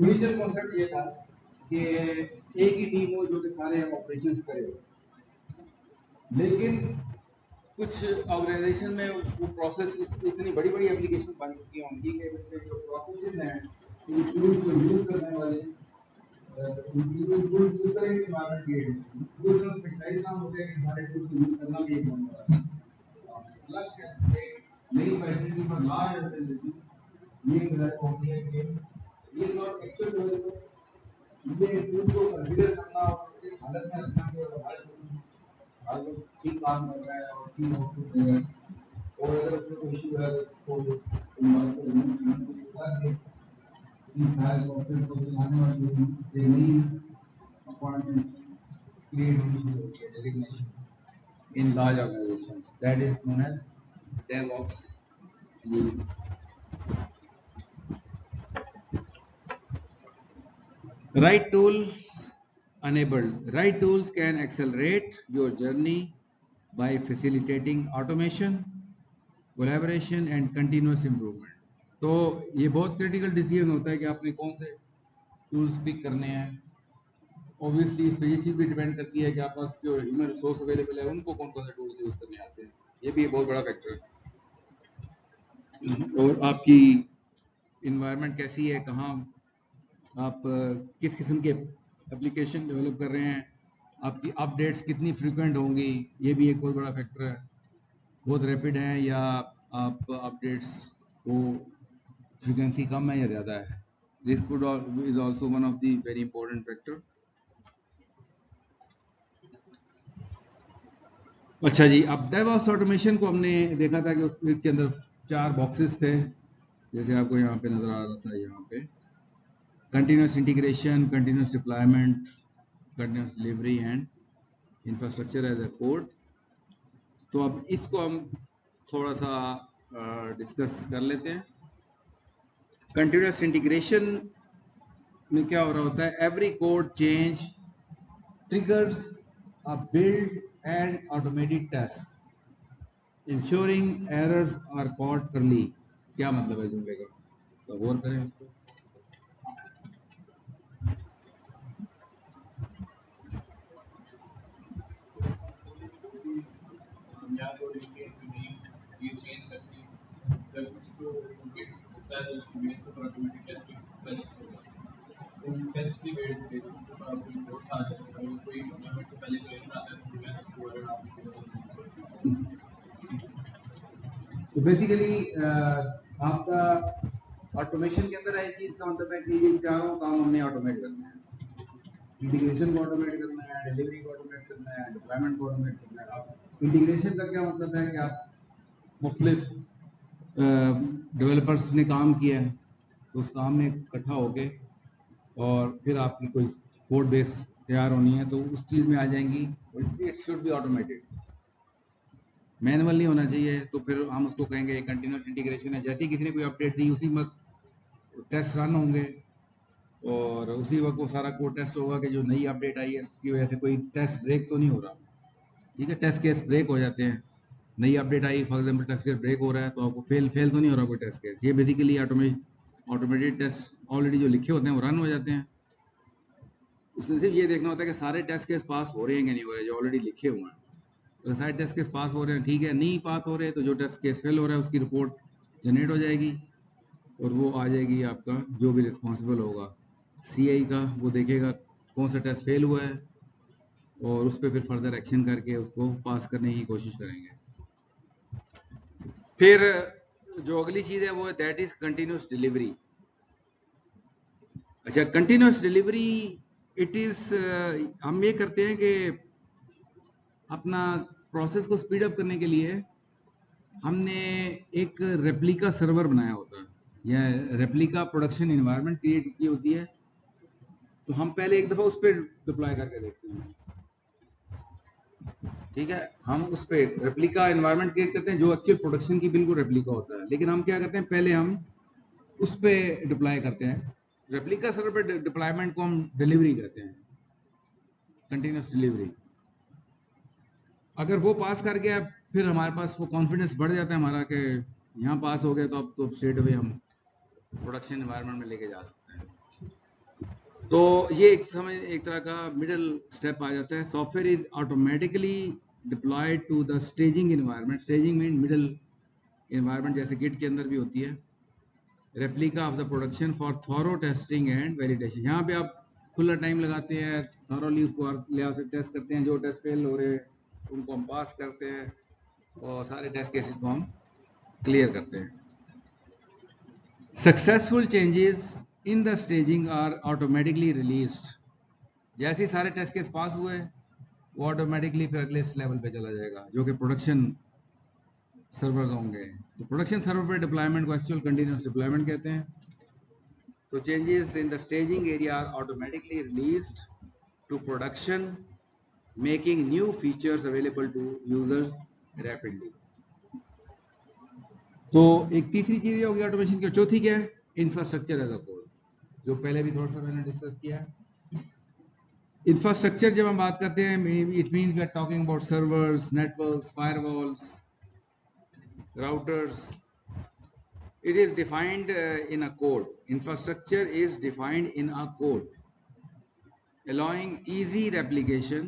Original concept ये था कि एक ही टीम हो जो कि सारे ऑपरेशंस करे, लेकिन कुछ ऑर्गेनाइजेशन में वो प्रोसेस इतनी बड़ी बड़ी एप्लीकेशन बन चुकी हैं उनकी कि जो प्रोसेसेस हैं वो टूल्स को यूज करने वाले उनकी जो टूल्स यूज करेंगे इन्वायरमेंट क्रिएट होगी, वो जो स्पेशलाइज्ड काम होते हैं कि हमारे टूल्स को यूज करना भी एक बनने वाला है। प्लस नई फैसिलिटी पर लार्ज ऑर्गेनाइजेशन ये होती है कि ये नॉट एक्चुअल डेवलपर, ये टूल को कंसीडर करना और इस हालत में रखना कि हर लोग ठीक काम कर रहा है और ठीक आउटपुट दे रहा है, और अगर उसमें कोई इशू है तो इन्वॉल्व को रिमूव करने को होगा कि इन सारे सॉफ्टवेयर को चलाने वाली नई अपॉइंटमेंट क्रिएट होनी शुरू होती है, designation in large organisations, that is known as DevOps। Right tools enabled. Right tools can accelerate your journey by facilitating automation, collaboration and continuous improvement. तो ये बहुत क्रिटिकल डिसीजन होता है कि आपने कौन से टूल्स पिक करने हैं। ऑब्वियसली इस पर ये चीज़ भी डिपेंड करती है कि आप पास जो ह्यूमन रिसोर्स अवेलेबल है उनको कौन कौन से टूल्स यूज करने आते हैं, ये भी एक बहुत बड़ा फैक्टर है। और आपकी इन्वायरमेंट कैसी है, कहाँ आप किस किस्म के एप्लीकेशन डेवलप कर रहे हैं, आपकी अपडेट्स कितनी फ्रीक्वेंट होंगी, ये भी एक बहुत बड़ा फैक्टर है। बहुत रैपिड है या आप अपडेट्स को फ्रीक्वेंसी कम है या ज़्यादा है, this could is also one of the very important factor. अच्छा जी, अब DevOps ऑटोमेशन को हमने देखा था कि उसके अंदर 4 बॉक्सेस थे, जैसे आपको यहाँ पे नजर आ रहा था, यहाँ पे continuous integration, continuous deployment, continuous delivery and infrastructure as a code। तो अब इसको हम थोड़ा सा डिस्कस कर लेते हैं। कंटिन्यूस इंटीग्रेशन में क्या हो रहा होता है, every code change triggers a build and automated test ensuring errors are caught early. क्या मतलब है जुमले का, तो गौर करें उसको। टेस्ट की बेसिस पर आपको रिपोर्ट्स आ जाते हैं, कोई डेवलपमेंट से पहले जो एरर आता है तो टेस्ट वगैरह आप शुरू कर देते हैं। तो बेसिकली आपका ऑटोमेशन के अंदर है चीज का मतलब है कि ये चारों काम हमने ऑटोमेट करना है, इंटीग्रेशन को ऑटोमेट करना है, डिलीवरी को ऑटोमेट करना है, डिप्लॉयमेंट को ऑटोमेट करना है। आप इंटीग्रेशन का क्या मतलब है कि आप मुख्तलिफ डेवलपर्स ने काम किया है तो उस काम में इकट्ठा होके और फिर आपकी कोई कोड बेस तैयार होनी है तो उस चीज़ में आ जाएंगी। It should B automated, manual नहीं होना चाहिए। तो फिर हम उसको कहेंगे कंटिन्यूस इंटीग्रेशन है। जैसे ही किसी ने कोई अपडेट दी उसी वक्त टेस्ट रन होंगे और उसी वक्त वो सारा कोड टेस्ट होगा कि जो नई अपडेट आई है उसकी वजह से कोई टेस्ट ब्रेक तो नहीं हो रहा। ठीक है, टेस्ट केस ब्रेक हो जाते हैं, नई अपडेट आई for example test case break हो रहा है तो आपको फेल तो नहीं हो रहा कोई टेस्ट केस। ये बेसिकली ऑटोमेटेड टेस्ट ऑलरेडी जो लिखे होते हैं वो रन हो जाते हैं। उसमें सिर्फ ये देखना होता है कि सारे टेस्ट केस पास हो रहे हैं कि नहीं हो रहे जो ऑलरेडी लिखे हुए हैं। अगर सारे टेस्ट केस पास हो रहे हैं ठीक है, नहीं पास हो रहे तो जो टेस्ट केस फेल हो रहा है उसकी रिपोर्ट जनरेट हो जाएगी और वो आ जाएगी आपका जो भी रिस्पॉन्सिबल होगा CI का, वो देखेगा कौन सा टेस्ट फेल हुआ है और उस पर फिर फर्दर एक्शन करके उसको पास करने की कोशिश करेंगे। फिर जो अगली चीज है वो है दैट इज कंटिन्यूस डिलीवरी। अच्छा, कंटिन्यूस डिलीवरी इट इज, हम ये करते हैं कि अपना प्रोसेस को स्पीड अप करने के लिए हमने एक रेप्लिका सर्वर बनाया होता है या रेप्लिका प्रोडक्शन एनवायरनमेंट क्रिएट की होती है। तो हम पहले एक दफा उस पर डिप्लॉय करके देखते हैं, ठीक है। हम उस पर रेप्लिका एनवायरनमेंट क्रिएट करते हैं जो एक्चुअल प्रोडक्शन की बिल्कुल रेप्लिका होता है, लेकिन हम क्या करते हैं पहले हम उस पर डिप्लॉय करते हैं। रेप्लिका सर्वर पर डिप्लॉयमेंट को हम डिलीवरी कहते हैं, कंटिन्यूस डिलीवरी। अगर वो पास कर गया फिर हमारे पास वो कॉन्फिडेंस बढ़ जाता है हमारा कि यहाँ पास हो गया तो अब तो स्ट्रेट अवे हम प्रोडक्शन एनवायरनमेंट में लेके जा सकते हैं। तो ये एक समझ एक तरह का मिडिल स्टेप आ जाता है। Software is automatically deployed to the staging environment. Staging mean middle environment, जैसे गिट के अंदर भी होती है। Replica of the production for thorough testing and validation. यहाँ पे आप खुला टाइम लगाते हैं, थॉरोली उसको लिहाज से टेस्ट करते हैं, जो टेस्ट फेल हो रहे हैं उनको हम पास करते हैं और सारे टेस्ट केसेस को हम क्लियर करते हैं। Successful changes in the staging are automatically released. जैसे ही सारे टेस्ट केस पास हुए वो ऑटोमेटिकली फिर अगले लेवल पे चला जाएगा जो कि प्रोडक्शन सर्वर्स होंगे। तो प्रोडक्शन सर्वर पे डिप्लॉयमेंट को एक्चुअल कंटिन्यूस डिप्लॉयमेंट कहते हैं। तो changes in the staging area are automatically released to production, making new features available to users rapidly. तो एक तीसरी चीज होगी ऑटोमेशन की। चौथी क्या है? इंफ्रास्ट्रक्चर एज अ कोड, जो पहले भी थोड़ा सा मैंने डिस्कस किया है। इंफ्रास्ट्रक्चर जब हम बात करते हैं it means we are talking about servers, networks, firewalls, routers. It is defined in a code. Infrastructure is defined in a code, allowing easy replication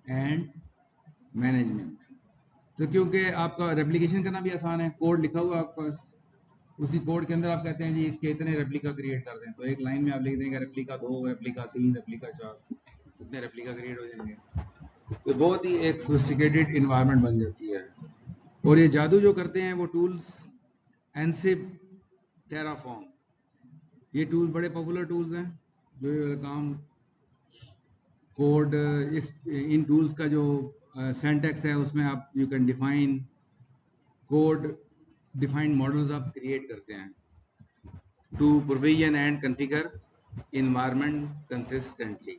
and management. तो क्योंकि आपका रेप्लिकेशन करना भी आसान है, कोड लिखा हुआ आपके पास, उसी कोड के अंदर आप कहते हैं जी इसके इतने रेप्लिका क्रिएट कर दें, तो एक लाइन में आप लिख देंगे रेप्लिका 2, रेप्लिका 3, रेप्लिका 4, इतने रेप्लिका क्रिएट हो जाएंगे। तो बहुत ही एक सोफिस्टिकेटेड इन्वायरमेंट बन जाती है। और ये जादू जो करते हैं वो टूल्स एनसिप, टेराफॉर्म, ये टूल बड़े पॉपुलर टूल्स हैं जो काम कोड इन टूल्स का जो सिंटैक्स है उसमें आप you can define code, defined models आप क्रिएट करते हैं to provision and configure environment consistently.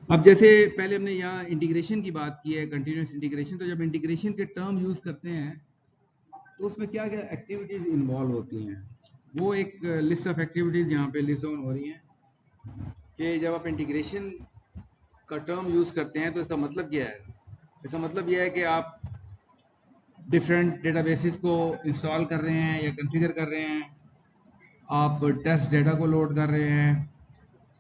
अब जैसे पहले हमने यहाँ इंटीग्रेशन की बात की है, कंटिन्यूस इंटीग्रेशन। तो जब इंटीग्रेशन के टर्म यूज करते हैं तो उसमें क्या क्या एक्टिविटीज इन्वॉल्व होती हैं, वो एक लिस्ट ऑफ एक्टिविटीज यहाँ पे लिस्ट डाउन हो रही हैं कि जब आप इंटीग्रेशन का टर्म यूज करते हैं तो इसका मतलब क्या है। इसका मतलब यह है कि आप डिफरेंट डेटाबेसेस को इंस्टॉल कर रहे हैं या कॉन्फ़िगर कर रहे हैं, आप टेस्ट डेटा को लोड कर रहे हैं,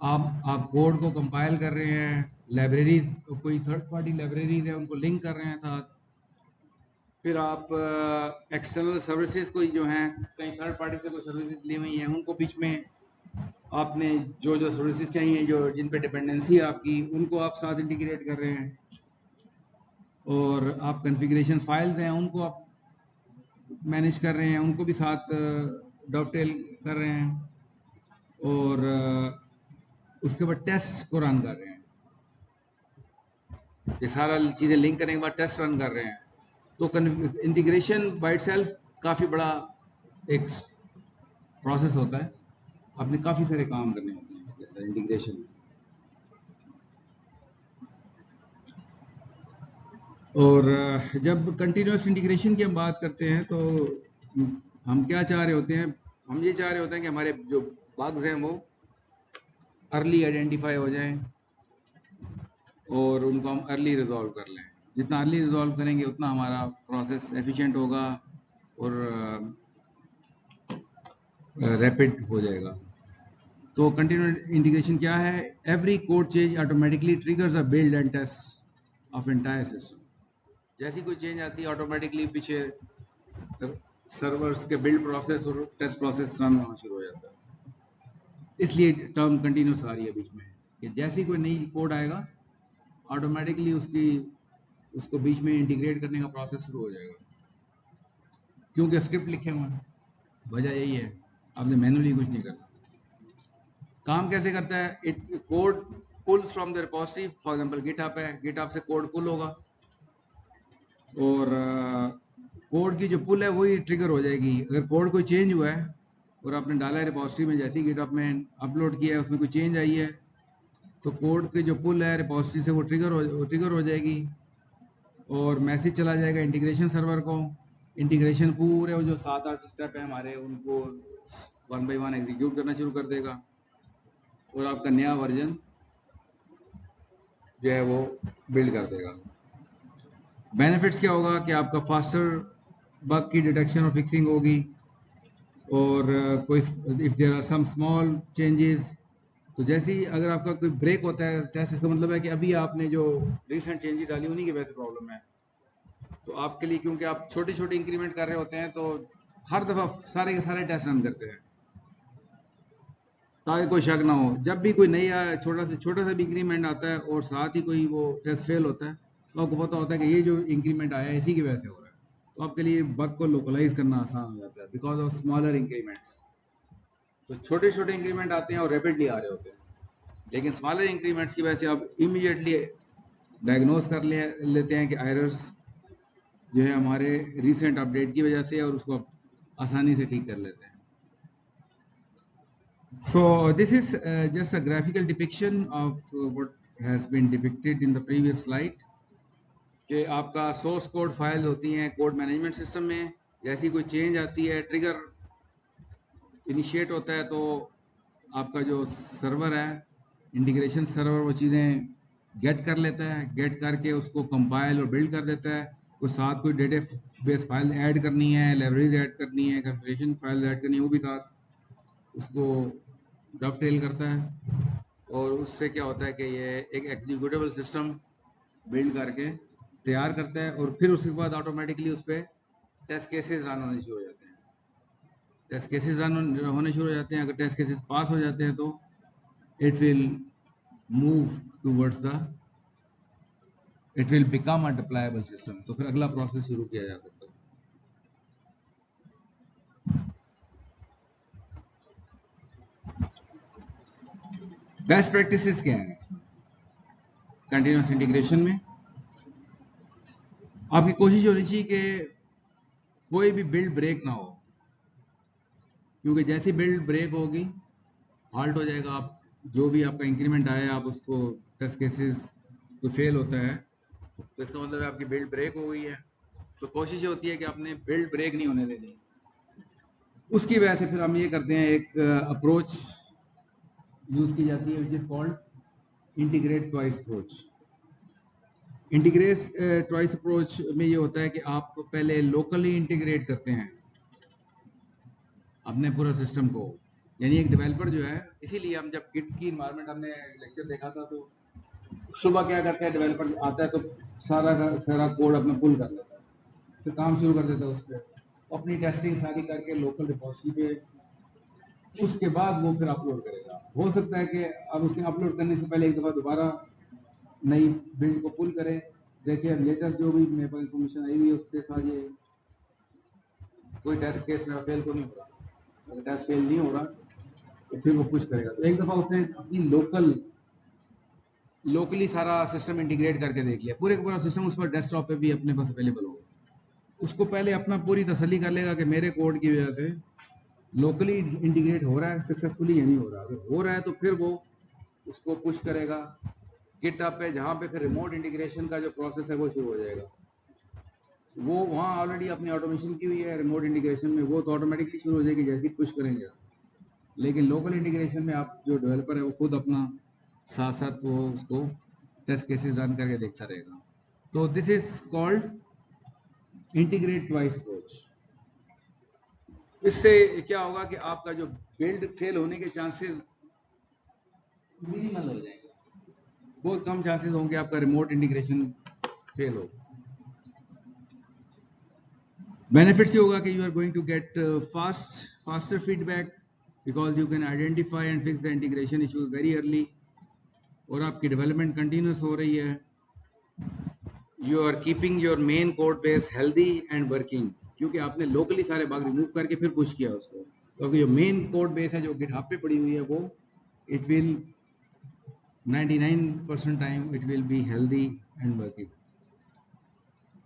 आप कोड को कंपाइल कर रहे हैं, लाइब्रेरी कोई थर्ड पार्टी लाइब्रेरीज है उनको लिंक कर रहे हैं साथ, फिर आप एक्सटर्नल सर्विसेज कोई जो हैं कहीं थर्ड पार्टी से कोई सर्विसेज ली हुई हैं उनको बीच में आपने जो जो सर्विसेज चाहिए जो जिन पे डिपेंडेंसी है आपकी उनको आप साथ इंटीग्रेट कर रहे हैं, और आप कॉन्फ़िगरेशन फाइल्स हैं उनको आप मैनेज कर रहे हैं, उनको भी साथ डॉवटेल कर रहे हैं, और उसके बाद टेस्ट को रन कर रहे हैं। ये सारा चीज़ें लिंक करने के बाद टेस्ट रन कर रहे हैं। तो इंटीग्रेशन बाय इटसेल्फ काफ़ी बड़ा एक प्रोसेस होता है, आपने काफ़ी सारे काम करने होते हैं इसके अंदर इंटीग्रेशन में। और जब कंटिन्यूस इंटीग्रेशन की हम बात करते हैं तो हम क्या चाह रहे होते हैं, हम ये चाह रहे होते हैं कि हमारे जो बग्स हैं वो अर्ली आइडेंटिफाई हो जाएं और उनको हम अर्ली रिजॉल्व कर लें। जितना अर्ली रिजॉल्व करेंगे उतना हमारा प्रोसेस एफिशिएंट होगा और रैपिड हो जाएगा। तो कंटिन्यूस इंटीग्रेशन क्या है? Every code change automatically triggers a build and test of entire system. जैसी कोई चेंज आती है ऑटोमेटिकली पीछे सर्वर्स के बिल्ड प्रोसेस और टेस्ट प्रोसेस रन होना शुरू हो जाता है। इसलिए टर्म कंटिन्यूस आ रही है बीच में कि जैसी कोई नई कोड आएगा ऑटोमेटिकली उसको बीच में इंटीग्रेट करने का प्रोसेस शुरू हो जाएगा, क्योंकि स्क्रिप्ट लिखे हुए हैं। वजह यही है, आपने मैनुअली कुछ नहीं करना। काम कैसे करता है? It code pulls from the repository, for example GitHub है, गिटहब से कोड पुल होगा और कोड की जो पुल है वही ट्रिगर हो जाएगी। अगर कोड कोई चेंज हुआ है और आपने डाला है रिपोजिटरी में, जैसे ही गिटहब में अपलोड किया है उसमें कोई चेंज आई है, तो कोड की जो पुल है रिपोजिटरी से वो ट्रिगर हो जाएगी और मैसेज चला जाएगा इंटीग्रेशन सर्वर को। इंटीग्रेशन पूरे वो जो 7-8 स्टेप है हमारे, उनको 1 by 1 एग्जीक्यूट करना शुरू कर देगा और आपका नया वर्जन जो है वो बिल्ड कर देगा। बेनिफिट्स क्या होगा कि आपका फास्टर बग की डिटेक्शन और फिक्सिंग होगी, और कोई if there are some small changes, तो जैसे ही अगर आपका कोई ब्रेक होता है टेस्ट, इसका मतलब है कि अभी आपने जो रिसेंट चेंजेस डाली उन्हीं की वजह से प्रॉब्लम है। तो आपके लिए, क्योंकि आप छोटी छोटी इंक्रीमेंट कर रहे होते हैं, तो हर दफ़ा सारे के सारे टेस्ट रन करते हैं ताकि कोई शक ना हो। जब भी कोई नया छोटा सा भी इंक्रीमेंट आता है और साथ ही कोई वो टेस्ट फेल होता है, तो आपको पता होता है कि ये जो इंक्रीमेंट आया है इसी की वजह से हो रहा है। तो आपके लिए बग को लोकलाइज करना आसान हो जाता है बिकॉज ऑफ स्मॉलर इंक्रीमेंट्स। तो छोटे छोटे इंक्रीमेंट आते हैं और रैपिडली आ रहे होते हैं, लेकिन स्मॉलर इंक्रीमेंट्स की वजह से आप इमीडिएटली डायग्नोज कर लेते हैं कि एरर्स जो है हमारे रिसेंट अपडेट की वजह से, और उसको आसानी से ठीक कर लेते हैं। So this is just a graphical depiction of what has been depicted in the previous slide, कि आपका सोर्स कोड फाइल होती हैं कोड मैनेजमेंट सिस्टम में। जैसी कोई चेंज आती है, ट्रिगर इनिशिएट होता है, तो आपका जो सर्वर है, इंटीग्रेशन सर्वर, वो चीज़ें गेट कर लेता है, गेट करके उसको कंपाइल और बिल्ड कर देता है। कुछ साथ कोई डेटा बेस फाइल ऐड करनी है, लाइब्रेरीज ऐड करनी है, कॉन्फ़िगरेशन फाइल ऐड करनी है, वो भी साथ उसको डॉवटेल करता है, और उससे क्या होता है कि ये एक एग्जीक्यूटेबल सिस्टम बिल्ड करके तैयार करता है, और फिर उसके बाद ऑटोमेटिकली उस पर टेस्ट केसेस रन होने शुरू हो जाते हैं। टेस्ट केसेस रन होने शुरू हो जाते हैं। अगर टेस्ट केसेस पास हो जाते हैं तो it will move towards it will become a deployable system। तो फिर अगला प्रोसेस शुरू किया जा सकता है। बेस्ट प्रैक्टिसेस क्या हैं इसमें? कंटिन्यूस इंटीग्रेशन में आपकी कोशिश होनी चाहिए कि कोई भी बिल्ड ब्रेक ना हो, क्योंकि जैसी बिल्ड ब्रेक होगी हाल्ट हो जाएगा। आप जो भी आपका इंक्रीमेंट आया, आप उसको टेस्ट केसेस तो फेल होता है, तो इसका मतलब है आपकी बिल्ड ब्रेक हो गई है। तो कोशिश होती है कि आपने बिल्ड ब्रेक नहीं होने देनी। उसकी वजह से फिर हम ये करते हैं, एक अप्रोच यूज की जाती है which is called integrate twice approach. Integrate twice approach में ये होता है कि आप पहले लोकली इंटीग्रेट करते हैं अपने पूरा सिस्टम को। यानी एक डेवलपर जो है, इसीलिए हम जब गिट की इन्वायरमेंट हमने लेक्चर देखा था, तो सुबह क्या करता है, डेवलपर आता है तो सारा का सारा कोड अपना पुल कर लेता है, फिर काम शुरू कर देता है उस पर, अपनी टेस्टिंग सारी करके लोकल रिपोजिटरी पे, उसके बाद वो फिर अपलोड करेगा। हो सकता है कि अब उसने अपलोड करने से पहले एक दफ़ा दोबारा नई बिल्ड को पुल करें, देखिए अब लेटेस्ट जो भी मेरे पास इंफॉर्मेशन आई हुई है उससे साथ ये कोई टेस्ट केस मेरा फेल तो नहीं हो रहा। अगर टेस्ट फेल नहीं हो रहा तो फिर वो पुश करेगा। तो एक दफ़ा उसने अपनी लोकली सारा सिस्टम इंटीग्रेट करके देख लिया, पूरे का पूरा सिस्टम उस पर डेस्कटॉप पे भी अपने पास अवेलेबल होगा। उसको पहले अपना पूरी तसल्ली कर लेगा कि मेरे कोड की वजह से लोकली इंटीग्रेट हो रहा है सक्सेसफुली या नहीं हो रहा। अगर हो रहा है तो फिर वो उसको पुश करेगा गिटहब पे, जहाँ पे फिर रिमोट इंटीग्रेशन का जो प्रोसेस है वो शुरू हो जाएगा। वो वहाँ ऑलरेडी अपनी ऑटोमेशन की हुई है रिमोट इंटीग्रेशन में, वो तो ऑटोमेटिकली शुरू हो जाएगी जैसे ही पुश करेंगे। लेकिन लोकल इंटीग्रेशन में आप जो डेवलपर है वो खुद अपना साथ साथ वो उसको टेस्ट केसेस रन करके देखता रहेगा। तो this is called integrate twice approach. इससे क्या होगा कि आपका जो बिल्ड फेल होने के चांसेस मिनिमल हो जाएंगे, बहुत कम चांसेस होंगे आपका रिमोट इंटीग्रेशन फेल हो। बेनिफिट्स ये होगा कि you are going to get faster feedback because you can identify and fix the integration issues very early, और आपकी डेवलपमेंट कंटिन्यूस हो रही है, you are keeping your main code base healthy and working, क्योंकि आपने लोकली सारे bug remove करके फिर पुश किया उसको, तो जो मेन कोड बेस है जो गिटहब पे पड़ी हुई है वो it will 99% time it will be healthy and working,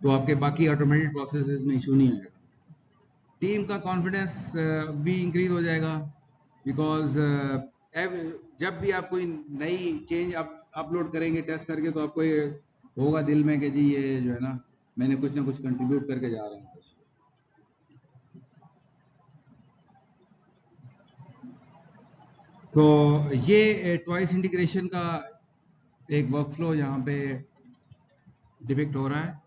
तो आपके बाकी ऑटोमेटेड प्रोसेसेस में इशू नहीं आएगा। टीम का कॉन्फिडेंस भी इंक्रीज हो जाएगा, बिकॉज जब भी आप कोई नई चेंज आप अपलोड करेंगे टेस्ट करके, तो आपको ये होगा दिल में कि जी ये जो है ना मैंने कुछ ना कुछ कंट्रीब्यूट करके जा रहा हूँ। तो ये ट्वाइस इंटीग्रेशन का एक वर्कफ्लो यहाँ पे डिपिक्ट हो रहा है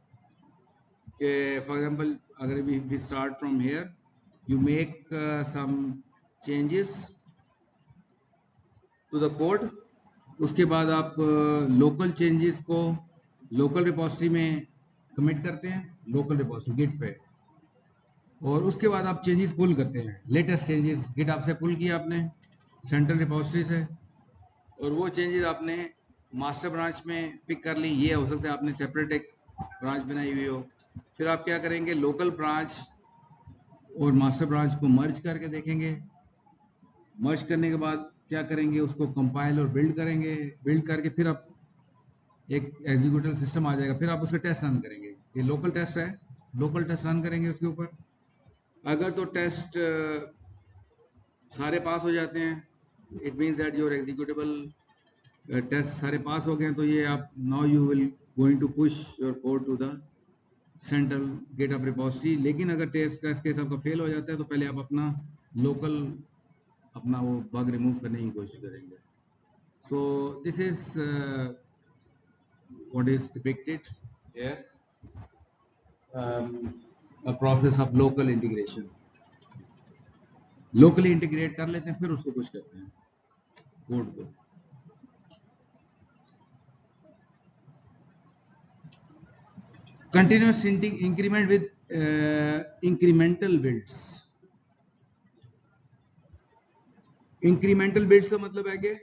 कि फॉर एग्जांपल अगर we start from here, you make some changes to the code, उसके बाद आप लोकल चेंजेस को लोकल रिपोजिटरी में कमिट करते हैं, लोकल रिपोजिटरी गिट पे, और उसके बाद आप चेंजेस पुल करते हैं, लेटेस्ट चेंजेस गिट आपसे पुल किया आपने सेंट्रल रिपोजिटरी से, और वो चेंजेस आपने मास्टर ब्रांच में पिक कर ली, ये हो सकता है आपने सेपरेट एक ब्रांच बनाई हुई हो, फिर आप क्या करेंगे लोकल ब्रांच और मास्टर ब्रांच को मर्ज करके देखेंगे, मर्ज करने के बाद क्या करेंगे उसको कंपाइल और बिल्ड करेंगे, बिल्ड करके फिर आप एक एग्जीक्यूटिव सिस्टम आ जाएगा, फिर आप उसके टेस्ट रन करेंगे, ये लोकल टेस्ट है, लोकल टेस्ट रन करेंगे उसके ऊपर, अगर तो टेस्ट सारे पास हो जाते हैं it means that your executable test सारे पास हो गए, तो ये आप now you will going to push your code to the central GitHub repository, लेकिन अगर टेस्ट केस आपका फेल हो जाता है तो पहले आप अपना लोकल अपना वो बग रिमूव करने की कोशिश करेंगे। So this is what is depicted here, a process of local integration, locally integrate कर लेते हैं फिर उसको पुश करते हैं कोड को। Continuous increment with incremental builds, incremental builds का मतलब है कि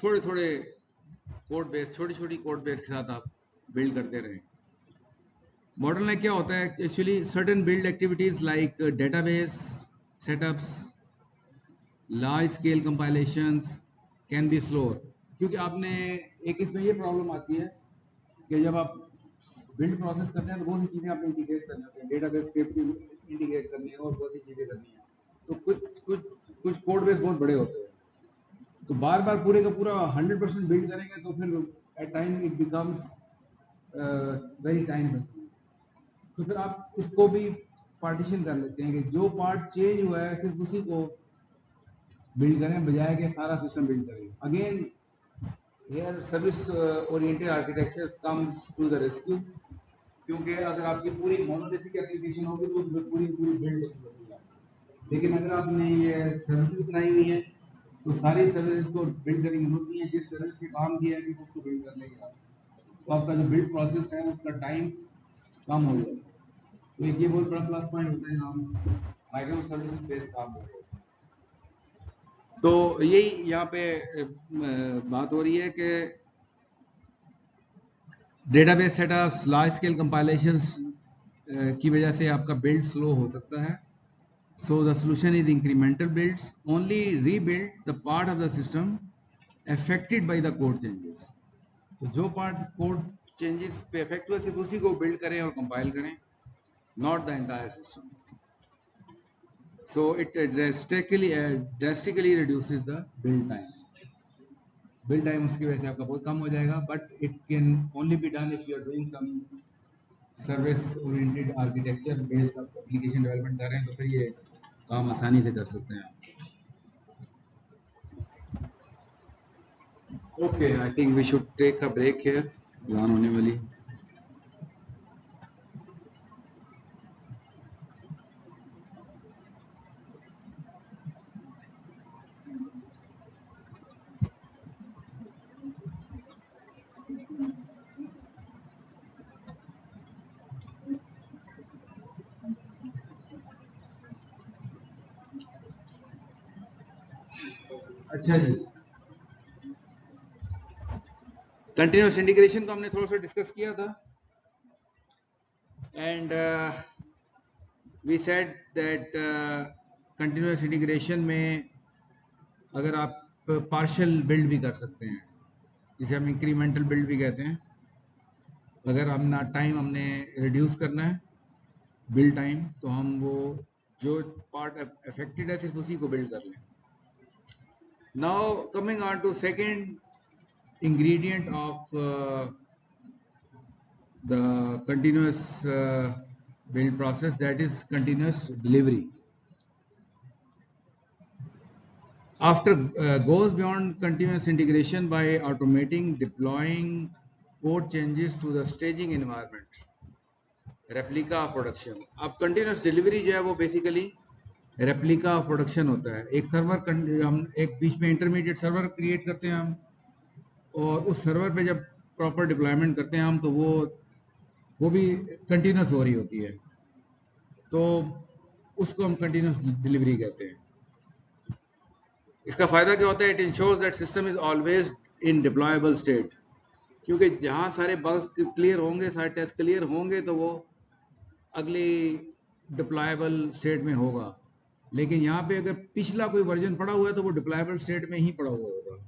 थोड़े थोड़े कोड बेस, छोटी छोटी कोड बेस के साथ आप बिल्ड करते रहें। मॉडल में क्या होता है actually, certain build activities like database setups, large scale compilations can be slower, क्योंकि आपने एक इसमें ये प्रॉब्लम आती है कि जब आप बिल्ड प्रोसेस करते हैं तो बहुत सी चीज़ें आपने इंटीग्रेट करनी होती है, डेटाबेस स्क्रिप्ट इंटीग्रेट करनी है और बहुत सी चीज़ें करनी है, तो कुछ कोड बेस बहुत बड़े होते हैं, तो बार बार पूरे का पूरा 100% बिल्ड करेंगे तो फिर at time it becomes very time consuming, तो फिर आप उसको भी पार्टीशन कर लेते हैं कि जो पार्ट चेंज हुआ है सिर्फ उसी को बिल्ड करें, बजाय के सारा सिस्टम बिल्ड करें। Again here service oriented architecture comes to the rescue, क्योंकि अगर आपकी पूरी मोनोलिथिक एप्लीकेशन होगी तो पूरी पूरी बिल्ड करनी होगी, लेकिन अगर आपने ये सर्विसेज बनाई हुई है तो सारी सर्विसेज को बिल्ड करने की जरूरत नहीं है, जिस सर्विस पे काम किया है कि उसको बिल्ड कर लेंगे आप, तो आपका जो बिल्ड प्रोसेस है उसका टाइम कम हो जाएगा, तो एक ये बहुत बड़ा प्लस पॉइंट होता है हम माइक्रो सर्विसेज बेस्ड काम कर रहे हैं। तो यही यहाँ पे बात हो रही है कि database setups, large scale compilations की वजह से आपका बिल्ड स्लो हो सकता है, so the solution is incremental builds, only rebuild the part of the system affected by the code changes, तो जो पार्ट कोड चेंजेस पे इफेक्ट हुआ सिर्फ उसी को बिल्ड करें और कंपाइल करें, not the entire system, so it drastically reduces the build time उसकी वजह से आपका बहुत कम हो जाएगा, but it can only be done if you are doing some service oriented architecture based application development कर रहे हैं, तो फिर ये काम आसानी से कर सकते हैं। Okay, I think we should take a break here, अजान होने वाली। अच्छा जी, कंटिन्यूस इंटीग्रेशन को हमने थोड़ा सा डिस्कस किया था and we said that continuous integration में अगर आप पार्शियल बिल्ड भी कर सकते हैं, जिसे हम इंक्रीमेंटल बिल्ड भी कहते हैं। अगर हमने टाइम हमने रिड्यूस करना है बिल्ड टाइम, तो हम वो जो पार्ट अफेक्टेड है सिर्फ उसी को बिल्ड कर लें। Now coming on to second ingredient of the continuous build process, that is continuous delivery. After goes beyond continuous integration by automating deploying code changes to the staging environment, replica of production. अब continuous delivery जो है वो basically replica of production होता है। एक server हम एक बीच में इंटरमीडिएट सर्वर क्रिएट करते हैं हम, और उस सर्वर पे जब प्रॉपर डिप्लॉयमेंट करते हैं हम, तो वो भी कंटिन्यूस हो रही होती है, तो उसको हम कंटिन्यूस डिलीवरी कहते हैं। इसका फायदा क्या होता है? It ensures that system is always in deployable state, क्योंकि जहां सारे बग्स क्लियर होंगे, सारे टेस्ट क्लियर होंगे, तो वो अगली डिप्लॉयबल स्टेट में होगा। लेकिन यहाँ पे अगर पिछला कोई वर्जन पड़ा हुआ है तो वो डिप्लॉयबल स्टेट में ही पड़ा हुआ होगा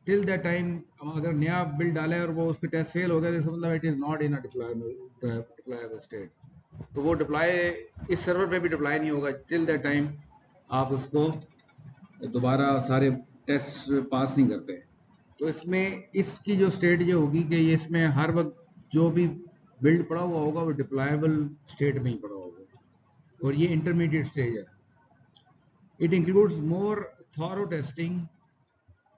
टिल दैट टाइम। अगर नया बिल्ड डाला है और वो उसके टेस्ट फेल हो गया, तो मतलब it is not in a deployable state, तो वो डिप्लॉय इस सर्वर पे भी डिप्लॉय नहीं होगा टिल दैट टाइम आप उसको दोबारा सारे टेस्ट पास नहीं करते। तो इसमें इसकी जो स्टेट जो होगी कि ये इसमें हर वक्त जो भी बिल्ड पड़ा हुआ होगा वो डिप्लॉयबल स्टेट में ही पड़ा होगा, और ये इंटरमीडिएट स्टेज है। It includes more thorough testing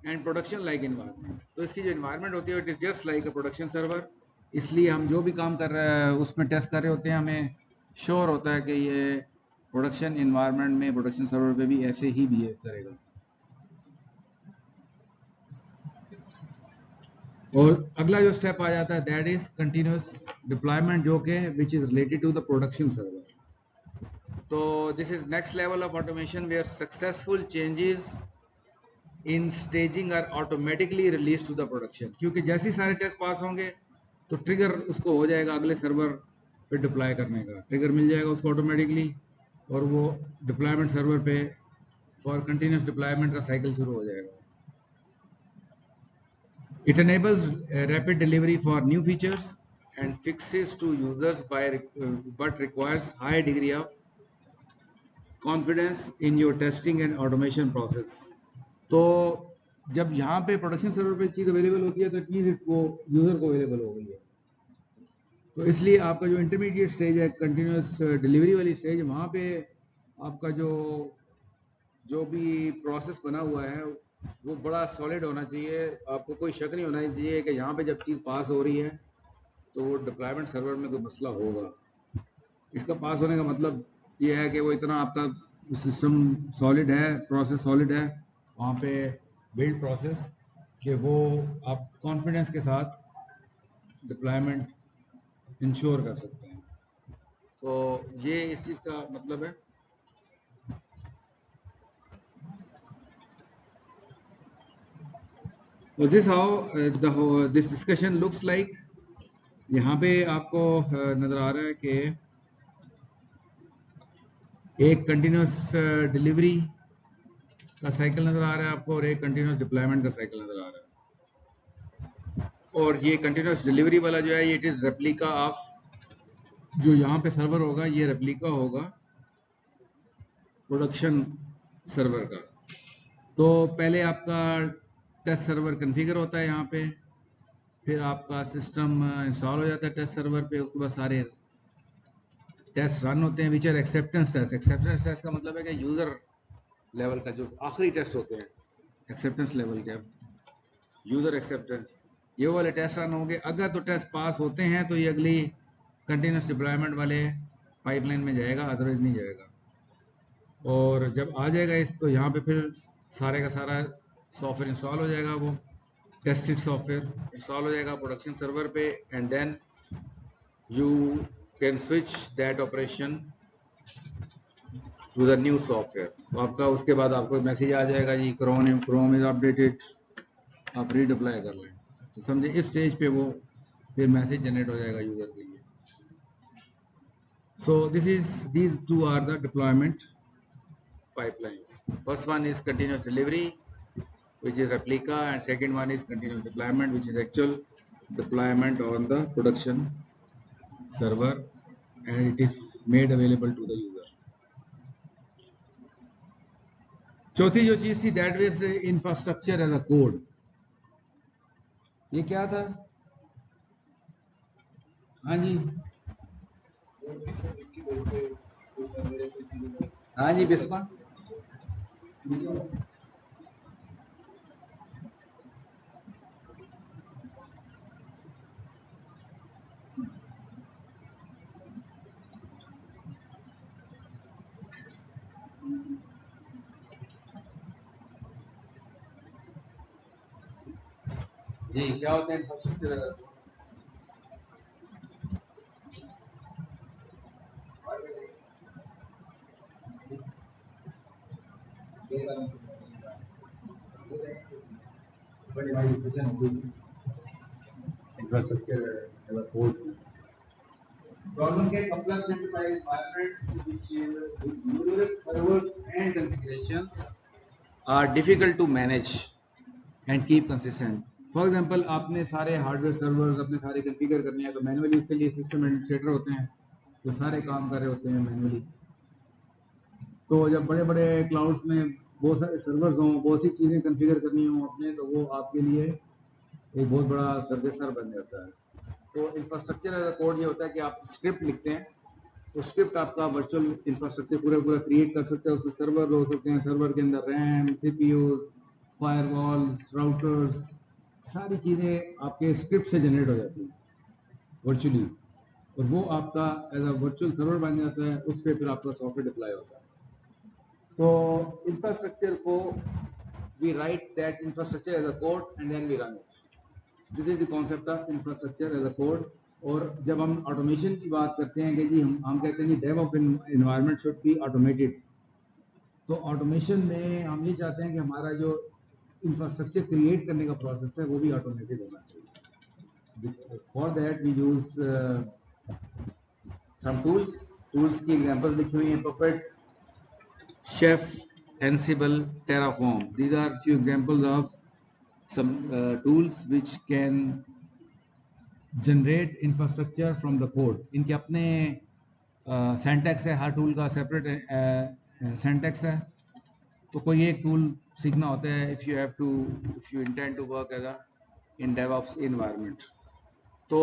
and production like environment. तो इसकी जो एनवायरनमेंट होती है it is just like a production server, इसलिए हम जो भी काम कर रहे हैं उसमें टेस्ट कर रहे होते हैं, हमें श्योर होता है कि ये प्रोडक्शन एनवायरनमेंट में, प्रोडक्शन सर्वर पे भी ऐसे ही बिहेव करेगा। और अगला जो स्टेप आ जाता है दैट इज कंटिन्यूस डिप्लॉयमेंट, जो कि which is related to the production server. तो this is next level of automation where successful changes in staging are automatically release to the production, क्योंकि जैसे ही सारे टेस्ट पास होंगे तो ट्रिगर उसको हो जाएगा अगले सर्वर पे डिप्लॉय करने का, ट्रिगर मिल जाएगा उसको ऑटोमेटिकली, और वो डिप्लॉयमेंट सर्वर पे फॉर कंटिन्यूस डिप्लॉयमेंट का साइकिल शुरू हो जाएगा। It enables rapid delivery for new features and fixes to users by but requires high degree of confidence in your testing and automation process. तो जब यहाँ पे प्रोडक्शन सर्वर पे चीज अवेलेबल होती है तो इट मींस वो यूजर को अवेलेबल हो गई है। तो इसलिए आपका जो इंटरमीडिएट स्टेज है, कंटिन्यूस डिलीवरी वाली स्टेज, वहाँ पे आपका जो भी प्रोसेस बना हुआ है वो बड़ा सॉलिड होना चाहिए। आपको कोई शक नहीं होना चाहिए कि यहाँ पे जब चीज़ पास हो रही है तो वो डिप्लॉयमेंट सर्वर में कोई मसला होगा। इसका पास होने का मतलब ये है कि वो इतना आपका सिस्टम सॉलिड है, प्रोसेस सॉलिड है वहाँ पे बिल्ड प्रोसेस, कि वो आप कॉन्फिडेंस के साथ डिप्लॉयमेंट इंश्योर कर सकते हैं। तो ये इस चीज़ का मतलब है। So this how this discussion looks like. यहाँ पे आपको नजर आ रहा है कि एक कंटिन्यूस डिलीवरी का साइकिल नजर आ रहा है आपको, और एक कंटिन्यूस डिप्लॉयमेंट का साइकिल नजर आ रहा है। और ये कंटिन्यूस डिलीवरी वाला जो है ये इट इज रेप्लिका ऑफ, जो यहाँ पे सर्वर होगा ये रेप्लिका होगा प्रोडक्शन सर्वर का। तो पहले आपका टेस्ट सर्वर कन्फिगर होता है यहाँ पे, फिर आपका सिस्टम इंस्टॉल हो जाता है टेस्ट सर्वर पे, उसके बाद सारे टेस्ट रन होते हैं which are acceptance test. Acceptance test का मतलब है कि यूजर लेवल का जो आखिरी टेस्ट होते हैं, एक्सेप्टेंस लेवल के, यूजर एक्सेप्टेंस, ये वाले टेस्ट रन होंगे। अगर तो टेस्ट पास होते हैं तो ये अगली कंटिन्यूस डिप्लॉयमेंट वाले पाइपलाइन में जाएगा, अदरवाइज नहीं जाएगा। और जब आ जाएगा इस, तो यहाँ पे फिर सारे का सारा सॉफ्टवेयर इंस्टॉल हो जाएगा, वो टेस्टेड सॉफ्टवेयर इंस्टॉल हो जाएगा प्रोडक्शन सर्वर पे, and then you can switch that operation to the new software. तो आपका उसके बाद आपको मैसेज आ जाएगा जी क्रोम इज अपडेटेड, आप रीडप्लाई कर लें। तो समझे इस स्टेज पे वो फिर मैसेज जनरेट हो जाएगा यूजर के लिए. So these two are the deployment pipelines. First one is continuous delivery, which is replica, and second one is continuous deployment, which is actual deployment on the production server, and it is made available to the user. चौथी जो चीज थी that was infrastructure as a code. ये क्या था? हाँ जी, हाँ जी बिस्मा. जी क्या होता है infrastructure? Infrastructure as a code. Problem get complexity by environments which with numerous servers and configurations are difficult to manage and keep consistent. For example, आपने सारे हार्डवेयर सर्वर्स अपने सारे कॉन्फ़िगर करने हैं तो मैनुअली उसके लिए सिस्टम एडमिनिस्ट्रेटर होते हैं जो सारे काम कर रहे होते हैं मैनुअली. तो जब बड़े बड़े क्लाउड्स में बहुत सारे सर्वर्स हों, बहुत सी चीज़ें कॉन्फ़िगर करनी हों अपने, तो वो आपके लिए एक बहुत बड़ा दर्द-ए-सर बन जाता है. तो इंफ्रास्ट्रक्चर एज अ कोड ये होता है कि आप स्क्रिप्ट लिखते हैं तो स्क्रिप्ट आपका वर्चुअल इंफ्रास्ट्रक्चर पूरा क्रिएट कर सकते हैं. उसमें सर्वर हो सकते हैं, सर्वर के अंदर रैम, सीपीयू, फायरवॉल्स, राउटर्स, सारी चीज़ें आपके स्क्रिप्ट से जनरेट हो जाती हैं वर्चुअली, और वो आपका एज अ वर्चुअल सर्वर बन जाता है. उस पर फिर आपका सॉफ्टवेयर डिप्लॉय होता है. तो इंफ्रास्ट्रक्चर को we write that infrastructure as a code and then we run it. This is the concept of infrastructure as a code. और जब हम ऑटोमेशन की बात करते हैं कि जी हम कहते हैं कि DevOps environment should be automated, तो ऑटोमेशन में हम ये चाहते हैं कि हमारा जो इंफ्रास्ट्रक्चर क्रिएट करने का प्रोसेस है वो भी ऑटोमेटेड होना चाहिए. For that we use some tools की एग्जांपल लिखी हुई हैं, Puppet, Chef, Ansible, Terraform. These are few examples of some tools which can generate infrastructure from the code. इनके अपने syntax है, हर टूल का सेपरेट syntax है. तो कोई एक टूल सीखना होता है if you intend to work as a in DevOps environment. तो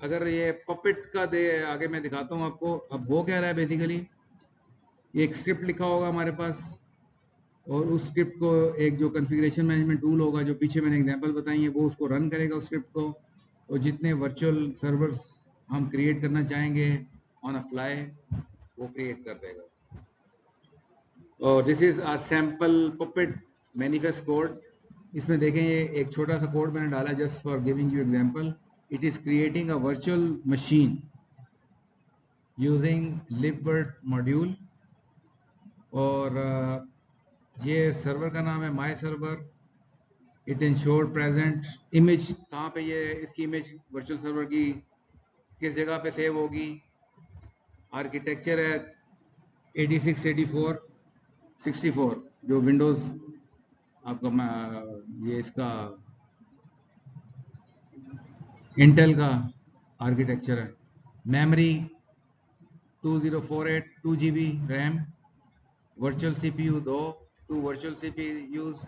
अगर ये Puppet का आगे मैं दिखाता हूँ आपको. अब हो क्या रहा है बेसिकली, एक स्क्रिप्ट लिखा होगा हमारे पास और उस स्क्रिप्ट को एक जो कॉन्फ़िगरेशन मैनेजमेंट टूल होगा जो पीछे मैंने एग्जांपल बताई है वो उसको रन करेगा उस स्क्रिप्ट को, और जितने वर्चुअल सर्वर्स हम क्रिएट करना चाहेंगे ऑन अ फ्लाई वो क्रिएट कर देगा. और this is a sample Puppet manifest code. इसमें देखें ये एक छोटा सा कोड मैंने डाला just for giving you example. It is creating a virtual machine using libvirt module, और ये सर्वर का नाम है my server. It ensure present image कहाँ पे, ये इसकी इमेज वर्चुअल सर्वर की किस जगह पे सेव होगी. आर्किटेक्चर है 86, 84, 64 जो विंडोज आपका ये इसका इंटेल का आर्किटेक्चर है. Memory 2048, 2 GB RAM, virtual CPU 2 virtual CPUs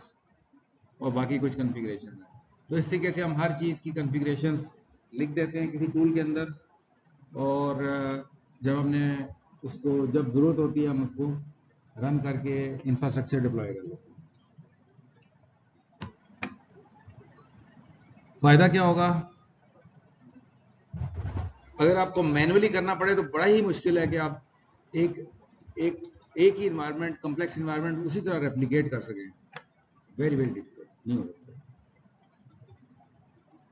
और बाकी कुछ कॉन्फ़िगरेशन है. तो इस तरीके से हम हर चीज़ की कॉन्फ़िगरेशंस लिख देते हैं किसी टूल के अंदर, और जब हमने उसको जब ज़रूरत होती है हम उसको रन करके इंफ्रास्ट्रक्चर डिप्लॉय कर लेते हैं. फ़ायदा क्या होगा? अगर आपको मैनुअली करना पड़े तो बड़ा ही मुश्किल है कि आप एक ही इन्वायरमेंट, कॉम्प्लेक्स इन्वायरमेंट उसी तरह रेप्लिकेट कर सकें. वेरी डिफिकल्ट, नहीं हो सकता.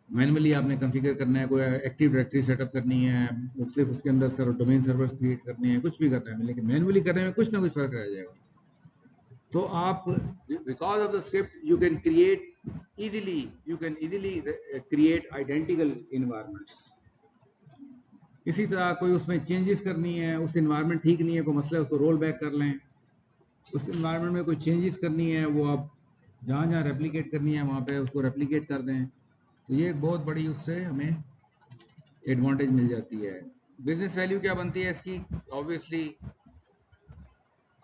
मैनुअली आपने कॉन्फ़िगर करना है, कोई एक्टिव डायरेक्टरी सेटअप करनी है, मुख्तलिफ उसके अंदर डोमेन सर्वर्स क्रिएट करने हैं, कुछ भी करना है, लेकिन मैनुअली करने में कुछ ना कुछ फर्क रह जाएगा. तो आप because of the script you can create easily you can easily create identical environments. इसी तरह कोई उसमें चेंजेस करनी है, उस इन्वायरमेंट ठीक नहीं है, कोई मसला है, उसको रोल बैक कर लें. उस इन्वायरमेंट में कोई चेंजेस करनी है, वो आप जहाँ जहाँ रेप्लिकेट करनी है वहाँ पे उसको रेप्लिकेट कर दें. तो ये एक बहुत बड़ी उससे हमें एडवांटेज मिल जाती है. बिजनेस वैल्यू क्या बनती है इसकी? ऑब्वियसली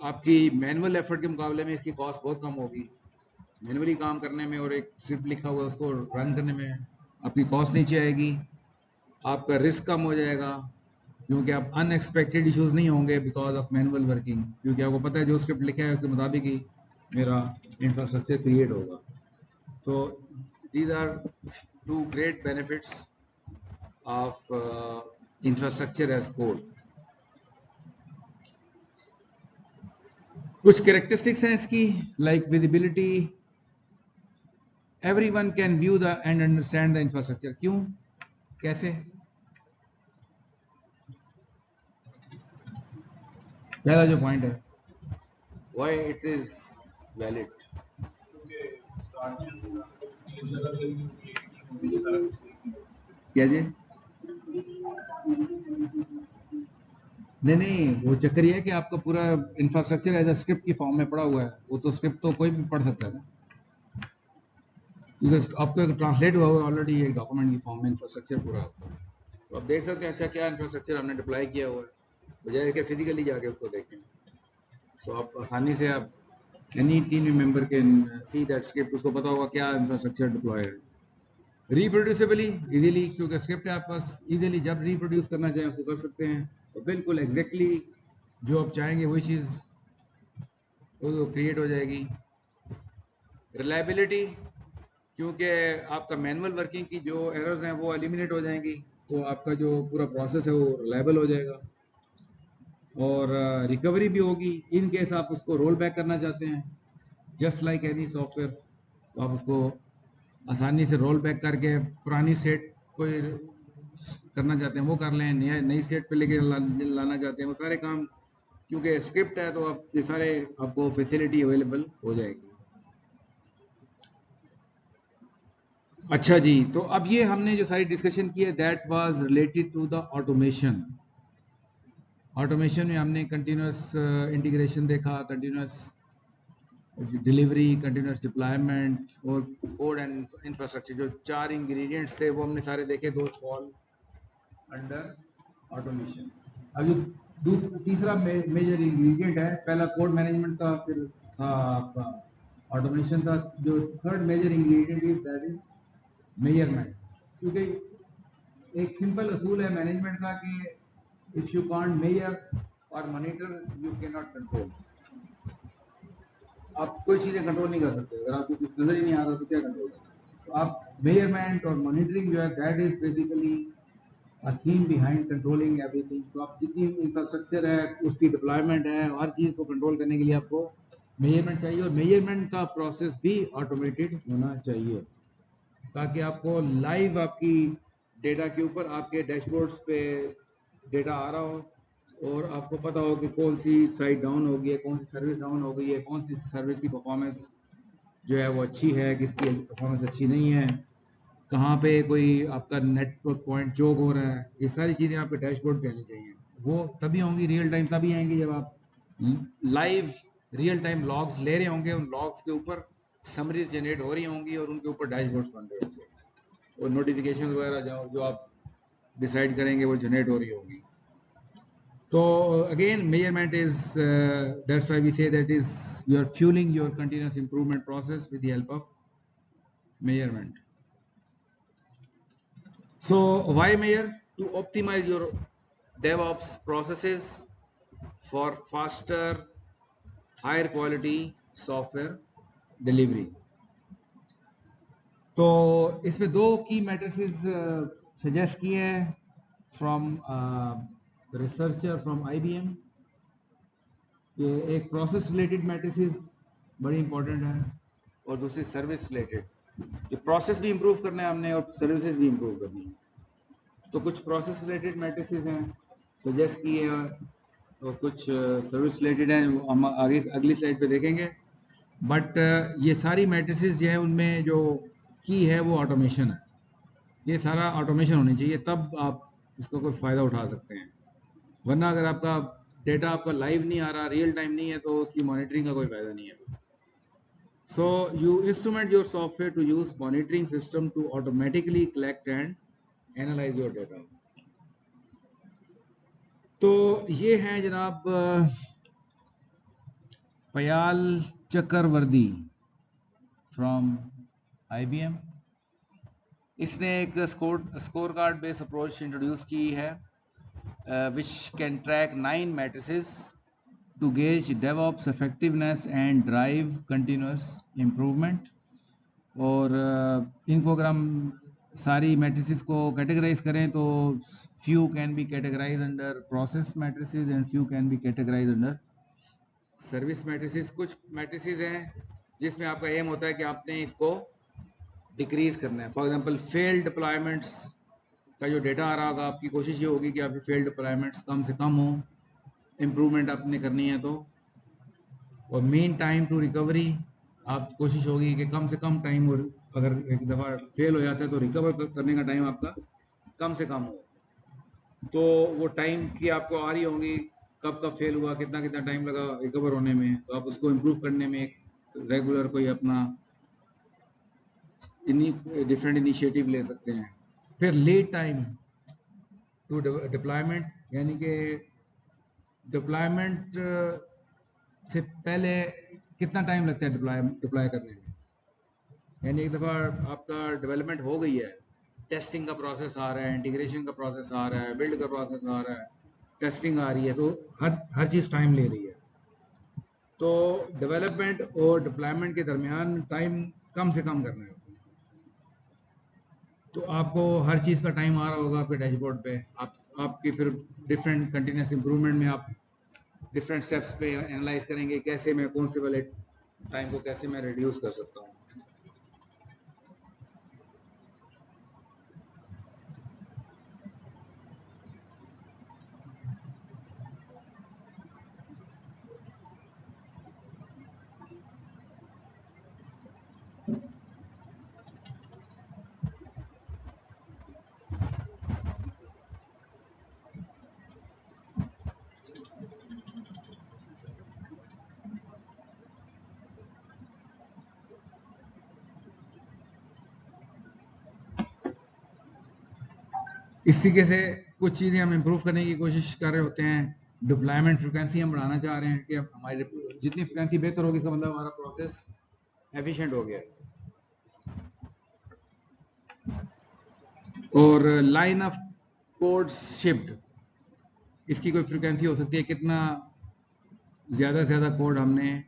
आपकी मैनुअल एफर्ट के मुकाबले में इसकी कॉस्ट बहुत कम होगी. मैनुअली काम करने में और एक स्क्रिप्ट लिखा हुआ है उसको रन करने में आपकी कॉस्ट नीचे आएगी, आपका रिस्क कम हो जाएगा, क्योंकि आप अनएक्सपेक्टेड इश्यूज नहीं होंगे बिकॉज ऑफ मैनुअल वर्किंग, क्योंकि आपको पता है जो स्क्रिप्ट लिखा है उसके मुताबिक ही मेरा इंफ्रास्ट्रक्चर क्रिएट होगा. So these are two great benefits of infrastructure as code. कुछ कैरेक्टरिस्टिक्स हैं इसकी, like visibility. Everyone can view the and understand the infrastructure. क्यों, कैसे? पहला जो पॉइंट है, व्हाई इट इज वैलिड. क्या जी? नहीं, वो चक्कर ये है कि आपका पूरा इंफ्रास्ट्रक्चर एज अ स्क्रिप्ट की फॉर्म में पड़ा हुआ है. वो तो स्क्रिप्ट तो कोई भी पढ़ सकता है ना, क्योंकि आपको ट्रांसलेट हुआ हुआ ऑलरेडी एक डॉक्यूमेंट की फॉर्म में इंफ्रास्ट्रक्चर पूरा. तो आप देख सकते हैं अच्छा क्या इंफ्रास्ट्रक्चर हमने डिप्लॉय किया हुआ है, बजाय कि फिजिकली जाके उसको देखें. तो आप आसानी से आप any team member can see that script, उसको पता होगा क्या इंफ्रास्ट्रक्चर डिप्लॉय है. रिप्रोड्यूसिबली इजीली, क्योंकि स्क्रिप्ट है आपके पास, इजीली जब रिप्रोड्यूस करना चाहें उसको कर सकते हैं. तो बिल्कुल एग्जैक्टली जो आप चाहेंगे वही चीज़ वो क्रिएट हो जाएगी. रिलायबिलिटी, क्योंकि आपका मैनुअल वर्किंग की जो एरर्स हैं वो एलिमिनेट हो जाएंगी, तो आपका जो पूरा प्रोसेस है वो रिलायबल हो जाएगा. और रिकवरी भी होगी इन केस आप उसको रोल बैक करना चाहते हैं, जस्ट लाइक एनी सॉफ्टवेयर. तो आप उसको आसानी से रोल बैक करके पुरानी स्टेट कोई करना चाहते हैं वो कर लें, नई स्टेट पे लेके लाना चाहते हैं वो सारे काम, क्योंकि स्क्रिप्ट है तो आप ये सारे आपको फैसिलिटी अवेलेबल हो जाएगी. अच्छा जी, तो अब ये हमने जो सारी डिस्कशन की है that was related to the automation. Automation में हमने कंटिन्यूस इंटीग्रेशन देखा, कंटिन्यूस डिलीवरी, कंटिन्यूस डिप्लॉयमेंट और कोड एंड इंफ्रास्ट्रक्चर. जो 4 इंग्रेडिएंट्स थे वो हमने सारे देखे, दो फॉल अंडर ऑटोमेशन. अब जो तीसरा मेजर इंग्रेडिएंट है, पहला कोड मैनेजमेंट का, फिर था आपका ऑटोमेशन का. जो third major ingredient is that is measurement. क्योंकि एक सिंपल असूल है मैनेजमेंट का कि इफ यू कांट मेजर और monitor you can not control. आप कोई चीज़ें कंट्रोल नहीं कर सकते, अगर आपको कुछ नजर ही नहीं आ रहा तो क्या कंट्रोल करें. तो आप मेजरमेंट और मॉनिटरिंग जो है that is basically a theme behind controlling everything. तो आप जितनी इंफ्रास्ट्रक्चर है उसकी डिप्लॉयमेंट है, हर चीज़ को कंट्रोल करने के लिए आपको मेजरमेंट चाहिए, और मेजरमेंट का प्रोसेस भी ऑटोमेटेड होना चाहिए, ताकि आपको लाइव आपकी डेटा के ऊपर आपके डैशबोर्ड्स पे डेटा आ रहा हो और आपको पता हो कि कौन सी साइट डाउन हो गई है, कौन सी सर्विस डाउन हो गई है, कौन सी सर्विस की परफॉर्मेंस जो है वो अच्छी है, किसकी परफॉर्मेंस अच्छी नहीं है, कहाँ पे कोई आपका नेटवर्क पॉइंट चोक हो रहा है. ये सारी चीज़ें आपके डैशबोर्ड पे आनी चाहिए. वो तभी होंगी रियल टाइम, तभी आएंगी जब आप लाइव रियल टाइम लॉग्स ले रहे होंगे, उन लॉग्स के ऊपर समरीज जनरेट हो रही होंगी और उनके ऊपर डैशबोर्ड्स बन रहे होंगे, और नोटिफिकेशन वगैरह जो आप डिसाइड करेंगे वो जनरेट हो रही होगी. तो again measurement is that's why we say that is you are fueling your continuous improvement process with the help of measurement. So why measure? To optimize your DevOps processes for faster, higher quality software delivery. तो इसमें दो की matrices suggest किए हैं from researcher from IBM. ये एक process related matrices बड़ी important है, और दूसरी सर्विस रिलेटेड. ये प्रोसेस भी इंप्रूव करना है हमने और सर्विसेज भी इंप्रूव करनी है. तो कुछ प्रोसेस रिलेटेड मैट्रिसेस हैं सजेस्ट किए हैं, और कुछ सर्विस रिलेटेड हैं, हम आगे अगली स्लाइड पे देखेंगे. बट ये सारी मैट्रिसेस जो है उनमें जो की है वो ऑटोमेशन है। ये सारा ऑटोमेशन होनी चाहिए, तब आप इसका कोई फ़ायदा उठा सकते हैं। वरना अगर आपका डेटा आपका लाइव नहीं आ रहा, रियल टाइम नहीं है, तो उसकी मॉनिटरिंग का कोई फ़ायदा नहीं है। So you instrument your software to use monitoring system to automatically collect and analyze your data. तो ये हैं जनाब पयाल चक्रवर्ती फ्रॉम IBM। इसने एक score card based approach introduce की है which can track 9 matrices to gauge DevOps effectiveness and drive continuous improvement। और इनको अगर हम सारी मैट्रिसेस को कैटेगराइज करें तो few can be categorized under process matrices and few can be categorized under service matrices। कुछ मैट्रिसेस हैं जिसमें आपका एम होता है कि आपने इसको डिक्रीज करना है। फॉर एग्जांपल फेल्ड डिप्लॉयमेंट्स का जो डेटा आ रहा होगा, आपकी कोशिश ये होगी कि आपके फेल्ड डिप्लॉयमेंट्स कम से कम हो, इम्प्रूवमेंट आपने करनी है तो। और मीन टाइम टू रिकवरी, आप कोशिश होगी कि कम से कम टाइम, और अगर एक दफ़ा फेल हो जाता है तो रिकवर करने का टाइम आपका कम से कम हो। तो वो टाइम की आपको आ रही होंगी, कब कब फेल हुआ, कितना कितना टाइम लगा रिकवर होने में, तो आप उसको इम्प्रूव करने में एक रेगुलर कोई अपना डिफरेंट इनिशिएटिव ले सकते हैं। फिर लीड टाइम टू डिप्लॉयमेंट, यानी कि डिप्लॉयमेंट से पहले कितना टाइम लगता है डिप्लॉय करने में। यानी एक दफ़ा आपका डेवलपमेंट हो गई है, टेस्टिंग का प्रोसेस आ रहा है, इंटीग्रेशन का प्रोसेस आ रहा है, बिल्ड का प्रोसेस आ रहा है, टेस्टिंग आ रही है, तो हर चीज़ टाइम ले रही है। तो डेवलपमेंट और डिप्लॉयमेंट के दरमियान टाइम कम से कम करना है। तो आपको हर चीज़ का टाइम आ रहा होगा आपके डैशबोर्ड पे। आपकी फिर डिफरेंट कंटिन्यूस इंप्रूवमेंट में आप डिफरेंट स्टेप्स पे एनालाइज करेंगे, कैसे मैं कौन से वाले टाइम को कैसे मैं रिड्यूस कर सकता हूँ। इस तरीके से कुछ चीज़ें हम इम्प्रूव करने की कोशिश कर रहे होते हैं। डिप्लॉयमेंट फ्रिक्वेंसी हम बढ़ाना चाह रहे हैं कि हमारी जितनी फ्रिक्वेंसी बेहतर होगी, इसका मतलब हमारा प्रोसेस एफिशिएंट हो गया। और लाइन ऑफ कोड शिफ्ट, इसकी कोई फ्रिक्वेंसी हो सकती है, कितना ज़्यादा से ज़्यादा कोड हमने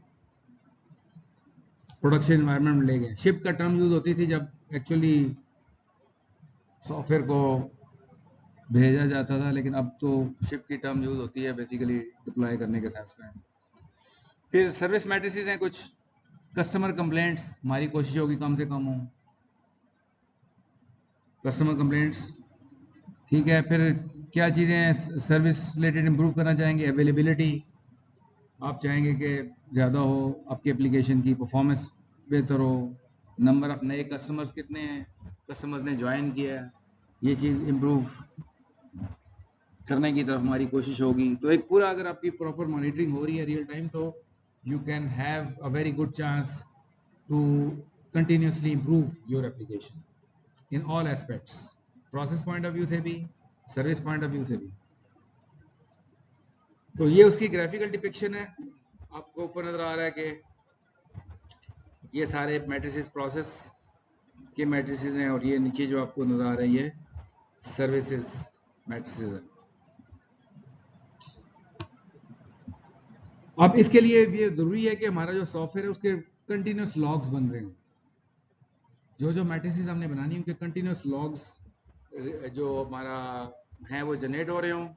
प्रोडक्शन एनवायरनमेंट में ले गए। शिफ्ट का टर्म यूज़ होती थी जब एक्चुअली सॉफ्टवेयर को भेजा जाता था, लेकिन अब तो शिफ्ट की टर्म यूज़ होती है बेसिकली डिप्लॉय करने के साथ में। फिर सर्विस मैट्रिसेस हैं कुछ, कस्टमर कंप्लेंट्स, हमारी कोशिश होगी कम से कम हो कस्टमर कंप्लेंट्स, ठीक है। फिर क्या चीज़ें सर्विस रिलेटेड इंप्रूव करना चाहेंगे, अवेलेबिलिटी, आप चाहेंगे कि ज़्यादा हो, आपकी एप्लीकेशन की परफॉर्मेंस बेहतर हो, नंबर ऑफ नए कस्टमर्स कितने हैं, कस्टमर्स ने ज्वाइन किया है, ये चीज़ इम्प्रूव करने की तरफ हमारी कोशिश होगी। तो एक पूरा अगर आपकी प्रॉपर मॉनिटरिंग हो रही है रियल टाइम, तो you can have a very good chance to continuously improve your application in all aspects, process point of view से भी, सर्विस पॉइंट ऑफ व्यू से भी। तो ये उसकी ग्राफिकल डिपिक्शन है, आपको ऊपर नजर आ रहा है कि ये सारे मैट्रिसेस प्रोसेस के मैट्रिसेस हैं, और ये नीचे जो आपको नजर आ रहा है ये सर्विसेज मैट्रिसेस हैं। अब इसके लिए ये जरूरी है कि हमारा जो सॉफ्टवेयर है उसके कंटिन्यूस लॉग्स बन रहे हैं। जो मैट्रिसेस हमने बनानी है उनके कंटिन्यूस लॉग्स जो हमारा है वो जनरेट हो रहे हों।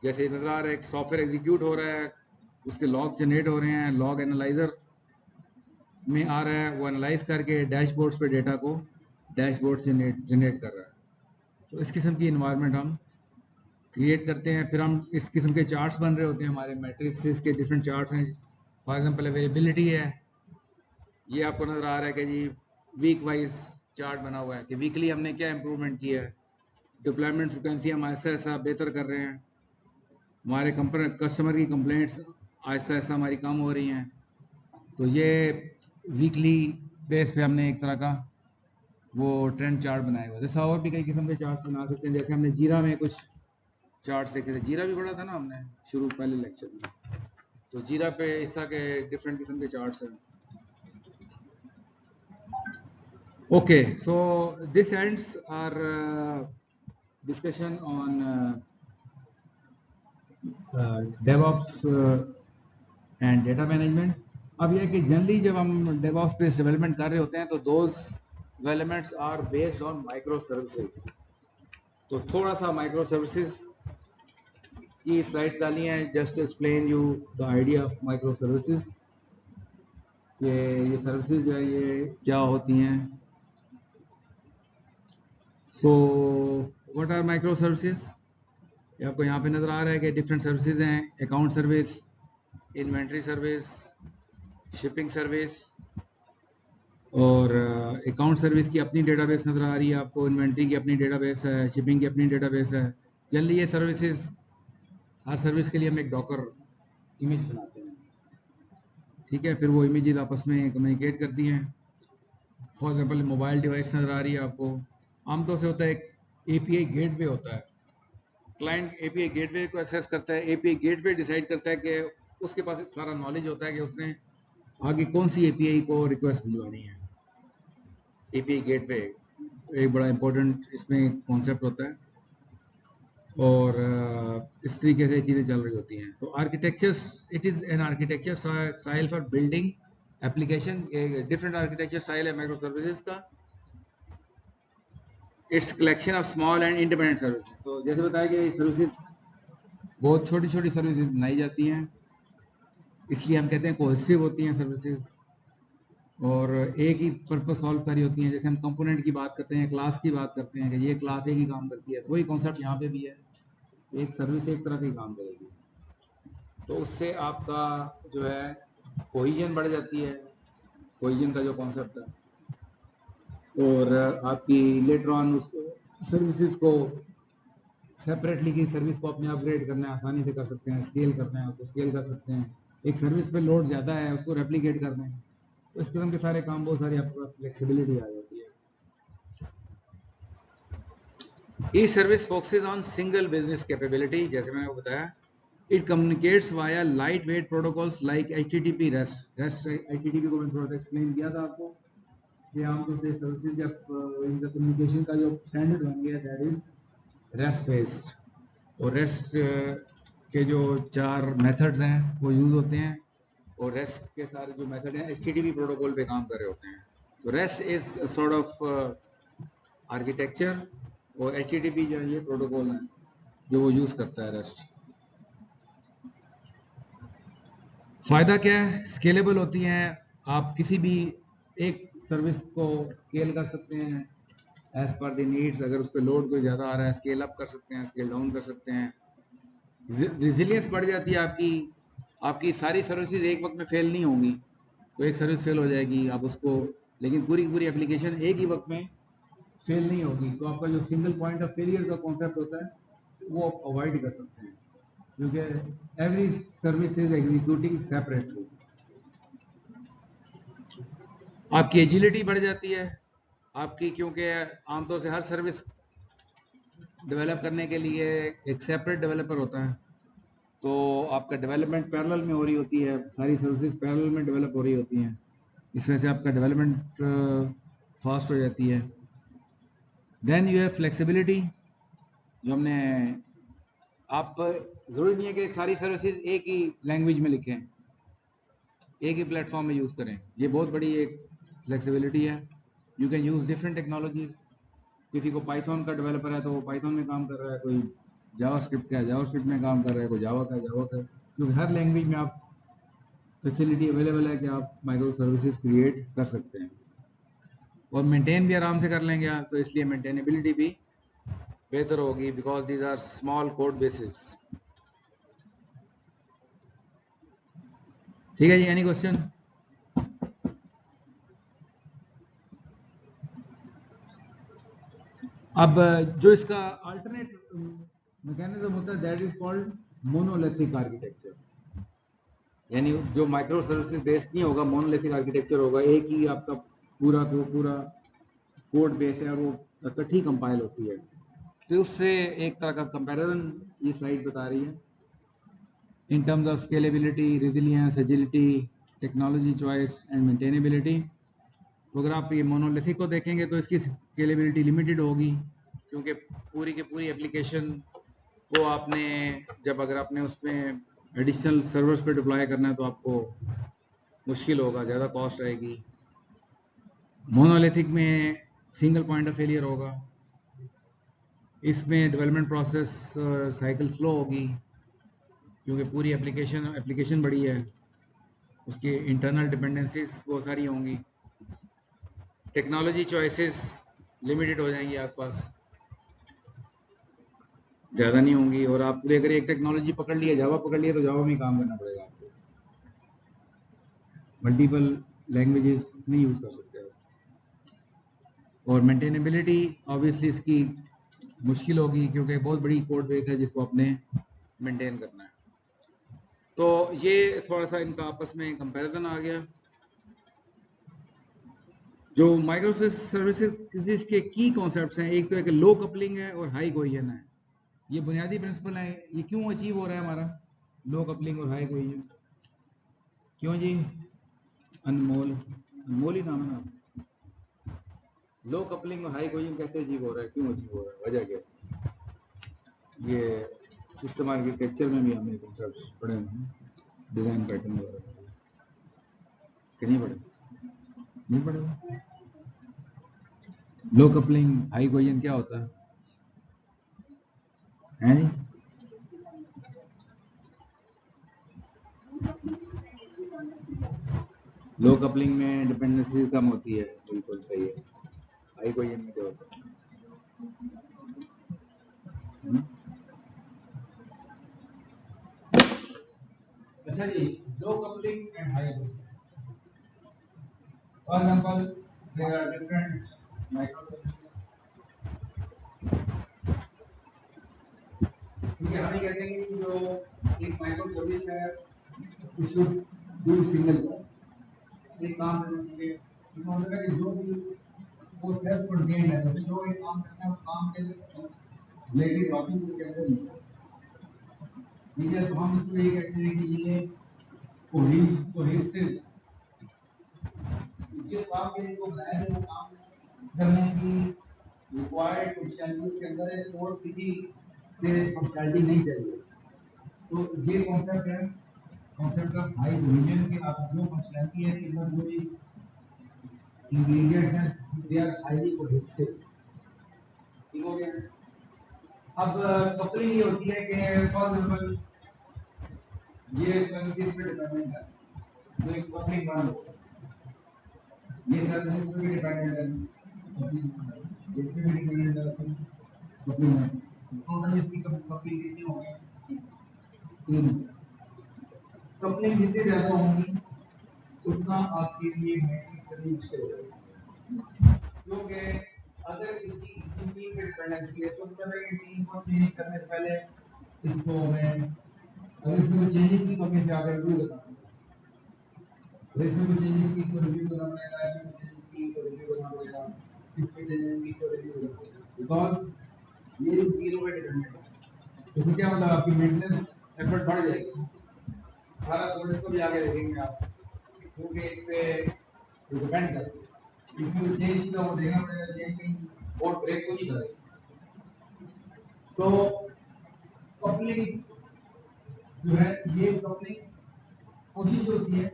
जैसे नजर आ रहा है एक सॉफ्टवेयर एग्जीक्यूट हो रहा है, उसके लॉग जनरेट हो रहे हैं, लॉग एनालाइजर में आ रहा है, वो एनालाइज करके डैशबोर्ड्स पे डेटा को डैशबोर्ड जनरेट कर रहा है। तो इस किस्म की इन्वायरमेंट हम क्रिएट करते हैं। फिर हम इस किस्म के चार्ट्स बन रहे होते हैं, हमारे मैट्रिसेस के डिफरेंट चार्ट्स हैं। फॉर एग्जांपल अवेलेबिलिटी है, ये आपको नजर आ रहा है कि जी वीक वाइज चार्ट बना हुआ है कि वीकली हमने क्या इम्प्रूवमेंट किया है, डिप्लॉयमेंट फ्रिक्वेंसी हम ऐसा ऐसा बेहतर कर रहे हैं, हमारे कस्टमर की कंप्लेंट्स ऐसा ऐसा हमारी कम हो रही हैं। तो ये वीकली बेस पे हमने एक तरह का वो ट्रेंड चार्ट बनाया हुआ है। जैसा और भी कई किस्म के चार्ट्स बना सकते हैं, जैसे हमने जीरा में कुछ चार्ट्स देखे थे, जीरा भी पढ़ा था ना हमने शुरू पहले लेक्चर में, तो जीरा पे इस तरह के डिफरेंट किस्म के चार्ट्स हैं। Okay, so this ends our discussion on DevOps and data management. अब यह कि जनरली जब हम DevOps पे डेवलपमेंट कर रहे होते हैं तो those developments are based on microservices. तो थोड़ा सा microservices की स्लाइड्स डाली हैं just to explain you the idea of microservices. ये सर्विसेज जो है ये क्या होती हैं. So what are microservices? ये आपको यहाँ पे नजर आ रहा है कि डिफरेंट सर्विसेज हैं, account service, inventory service, shipping service, और अकाउंट सर्विस की अपनी डेटाबेस नजर आ रही है आपको, इन्वेंट्री की अपनी डेटाबेस है, शिपिंग की अपनी डेटाबेस है. जनरली ये सर्विसेज, हर सर्विस के लिए हम एक डॉकर इमेज बनाते हैं, ठीक है, फिर वो इमेजेस आपस में कम्युनिकेट करती हैं. फॉर एग्जांपल मोबाइल डिवाइस नजर आ रही है आपको, आमतौर से होता है एक एपीआई गेटवे होता है, क्लाइंट एपीआई गेटवे को एक्सेस करता है, एपीआई गेटवे डिसाइड करता है कि उसके पास सारा नॉलेज होता है कि उसने आगे कौन सी एपीआई को रिक्वेस्ट भिजवानी है. एपीआई गेटवे एक बड़ा इंपॉर्टेंट इसमें कॉन्सेप्ट होता है, और इस तरीके से चीज़ें चल रही होती हैं. तो architecture, it is an architecture style for building application. Different architecture style है माइक्रो सर्विसेज का. It's collection of small and independent services. तो जैसे बताया कि सर्विसेज बहुत छोटी छोटी सर्विसेज बनाई जाती हैं, इसलिए हम कहते हैं कोहेसिव होती हैं सर्विसेज, और एक ही पर्पस सॉल्व करी होती हैं. जैसे हम कंपोनेंट की बात करते हैं, क्लास की बात करते हैं कि ये क्लास एक ही काम करती है, वही कॉन्सेप्ट यहाँ पे भी है, एक सर्विस एक तरह की काम करेगी. तो उससे आपका जो है कोहिजन बढ़ जाती है, कोहिजन का जो कॉन्सेप्ट है, और आपकी लेटर ऑन उसको सर्विसेज को सेपरेटली की सर्विस को अपने अपग्रेड करना है, आसानी से कर सकते हैं, स्केल करना है उसको स्केल कर सकते हैं. एक सर्विस पे लोड ज़्यादा है उसको रेप्लिकेट करना है, तो इस किस्म के सारे काम, बहुत सारी आपको फ्लेक्सिबिलिटी आ जाती है. A service focuses on single business capability. जैसे मैंने आपको बताया, it communicates via light weight protocols like HTTP REST. HTTP को मैंने थोड़ा सा एक्सप्लेन किया था आपको कि आमतौर से सर्विसेज जब इनका कम्युनिकेशन का जो स्टैंडर्ड बन गया दैट इज रेस्ट बेस्ड, और रेस्ट के जो 4 मेथड्स हैं वो यूज होते हैं, और रेस्ट के सारे जो मेथड हैं HTTP प्रोटोकॉल पे काम कर रहे होते हैं. तो rest is sort of architecture, और HTTP जो है ये प्रोटोकॉल है जो वो यूज करता है रेस्ट. फायदा क्या है? स्केलेबल होती हैं, आप किसी भी एक सर्विस को स्केल कर सकते हैं एज पर द नीड्स. अगर उस पर लोड कोई ज़्यादा आ रहा है, स्केल अप कर सकते हैं, स्केल डाउन कर सकते हैं. रिजिलियंस बढ़ जाती है आपकी, आपकी सारी सर्विसेज एक वक्त में फेल नहीं होंगी. तो एक सर्विस फेल हो जाएगी आप उसको, लेकिन पूरी पूरी एप्लीकेशन एक ही वक्त में फेल नहीं होगी, तो आपका जो सिंगल पॉइंट ऑफ फेलियर का कॉन्सेप्ट होता है वो आप अवॉइड कर सकते हैं, क्योंकि every service is executing separately. आपकी एजिलिटी बढ़ जाती है आपकी, क्योंकि आमतौर से हर सर्विस डेवलप करने के लिए एक सेपरेट डेवलपर होता है, तो आपका डेवलपमेंट पैरेलल में हो रही होती है, सारी सर्विसेज पैरेलल में डेवलप हो रही होती हैं, इस वजह से आपका डेवलपमेंट फास्ट हो जाती है. देन यू हैव फ्लेक्सिबिलिटी, जो हमने, आप ज़रूरी नहीं है कि सारी सर्विसेज एक ही लैंग्वेज में लिखें, एक ही प्लेटफॉर्म में यूज़ करें. ये बहुत बड़ी एक फ्लेक्सिबिलिटी है. You can use different technologies. किसी को पाइथन का डेवलपर है तो वो पाइथन में काम कर रहा है, कोई जावास्क्रिप्ट का है जावास्क्रिप्ट में काम कर रहा है, कोई जावा का है जावा का, क्योंकि हर लैंग्वेज में आप फैसिलिटी अवेलेबल है कि आप माइक्रो सर्विसेज क्रिएट कर सकते हैं, और मेंटेन भी आराम से कर लेंगे आप, तो इसलिए मेंटेनेबिलिटी भी बेहतर होगी, because these are small code bases. ठीक है जी, एनी क्वेश्चन? अब जो इसका अल्टरनेट मैकेनिज्म होता है that is called monolithic architecture, यानी जो माइक्रो सर्विसेज बेस्ड नहीं होगा, मोनोलिथिक आर्किटेक्चर होगा, एक ही आपका पूरा कोड बेस है और वो इकट्ठी कंपाइल होती है। तो उससे एक तरह का कंपैरिजन ये स्लाइड बता रही है in terms of scalability, resilience, agility, technology choice and maintainability. तो अगर आप ये मोनोलिथिक को देखेंगे तो इसकी स्केलेबिलिटी लिमिटेड होगी, क्योंकि पूरी की पूरी एप्लीकेशन को आपने जब अगर आपने उसमें एडिशनल सर्वर्स पे डिप्लॉय करना है तो आपको मुश्किल होगा, ज़्यादा कॉस्ट आएगी। मोनोलिथिक में सिंगल पॉइंट ऑफ फेलियर होगा, इसमें डेवलपमेंट प्रोसेस साइकिल स्लो होगी, क्योंकि पूरी एप्लीकेशन बड़ी है, उसकी इंटरनल डिपेंडेंसीज बहुत सारी होंगी, टेक्नोलॉजी चॉइसेस लिमिटेड हो जाएंगी, आपके पास ज़्यादा नहीं होंगी। और आपने अगर एक टेक्नोलॉजी पकड़ लिया, जावा पकड़ लिया, तो जावा में काम करना पड़ेगा आपको, मल्टीपल लैंग्वेजेस नहीं यूज़ कर सकते आप। और मेंटेनेबिलिटी ऑब्वियसली इसकी मुश्किल होगी, क्योंकि बहुत बड़ी कोड बेस है जिसको आपने मेंटेन करना है। तो ये थोड़ा सा इनका आपस में कंपैरिजन आ गया। जो माइक्रो सर्विसेज के की कॉन्सेप्ट्स हैं, एक तो एक लो कपलिंग है और हाई कोहेजन है। ये बुनियादी प्रिंसिपल है। ये क्यों अचीव हो रहा है हमारा लो कपलिंग और हाई कोहेजन? क्यों जी? अनमोल, अनमोल ही नाम है ना। लो कपलिंग और हाई कोहेजन कैसे अचीव हो रहा है, क्यों अचीव हो रहा है, वजह क्या है? ये सिस्टम आर्किटेक्चर में भी हमने कॉन्सेप्ट्स पढ़े हैं, डिजाइन पैटर्न वगैरह के नहीं पढ़े? नहीं पढ़े। लो कपलिंग हाई कोहेजन क्या होता है जी? लो कपलिंग में डिपेंडेंसी कम होती है, बिल्कुल सही है। हाई कोहेजन में क्या होता है? अच्छा जी, low coupling and high cohesion. For example there are different micro services. ठीक है, हम ये कहते हैं कि जो एक माइक्रो सर्विस है इट शुड डू सिंगल एक काम करने के लिए, इसका मतलब है कि जो भी वो सेल्फ कंटेन्ड है, तो जो एक काम करना है उस काम के लिए लेकिन लॉजिक उसके अंदर नहीं है। ठीक है, तो हम इसको ये कहते हैं कि ये कोहेसिव, जिस काम के लिए इसको बनाया है वो काम करने की रिक्वायर्ड फंक्शनैलिटी उसके अंदर है, और किसी से फंक्शनैलिटी नहीं चाहिए। तो ये कॉन्सेप्ट है, कॉन्सेप्ट ऑफ हाई कोहेजन के। आप जो फंक्शनैलिटी है कि जो चीज इंग्रेडिएंट्स हैं दे आर हाईली कोहेसिव। ठीक हो गया। अब कपलिंग ये होती है कि फॉर एग्जांपल ये सर्विसेज पे डिपेंडेंट है, तो एक कपलिंग वन ये सर्विसेज पे भी डिपेंडेंट है, इस पे भी डिपेंडेंट है कपलिंग वन। टोटल इसकी कपलिंग कितनी होगी? तीन। कपलिंग जितनी ज्यादा होंगी उतना आपके लिए मैट्रिक्स करनी मुश्किल हो जाएगी, क्योंकि अगर इसकी टीम पे डिपेंडेंसी है तो मतलब है कि टीम को चेंज करने से पहले इसको हमें, अगर इसमें चेंजेस की कमी से आगे रिव्यू करना पड़ेगा, इसमें कोई चेंजेस की को रिव्यू करना पड़ेगा, इसमें चेंजेस की को रिव्यू करना पड़ेगा, इसमें चेंजेस की को रिव्यू करना पड़ेगा, बिकॉज ये जीरो पे डिपेंडेंट है। तो क्या मतलब आपकी मेंटेनेंस एफर्ट बढ़ जाएगी, सारा कोड इसको भी आगे देखेंगे आप, क्योंकि इस पे डिपेंड करता है। इसमें चेंज का वो देखना पड़ेगा, चेंज कहीं कोड ब्रेक तो नहीं करेगा। तो कपलिंग जो है, ये कपलिंग कोशिश होती है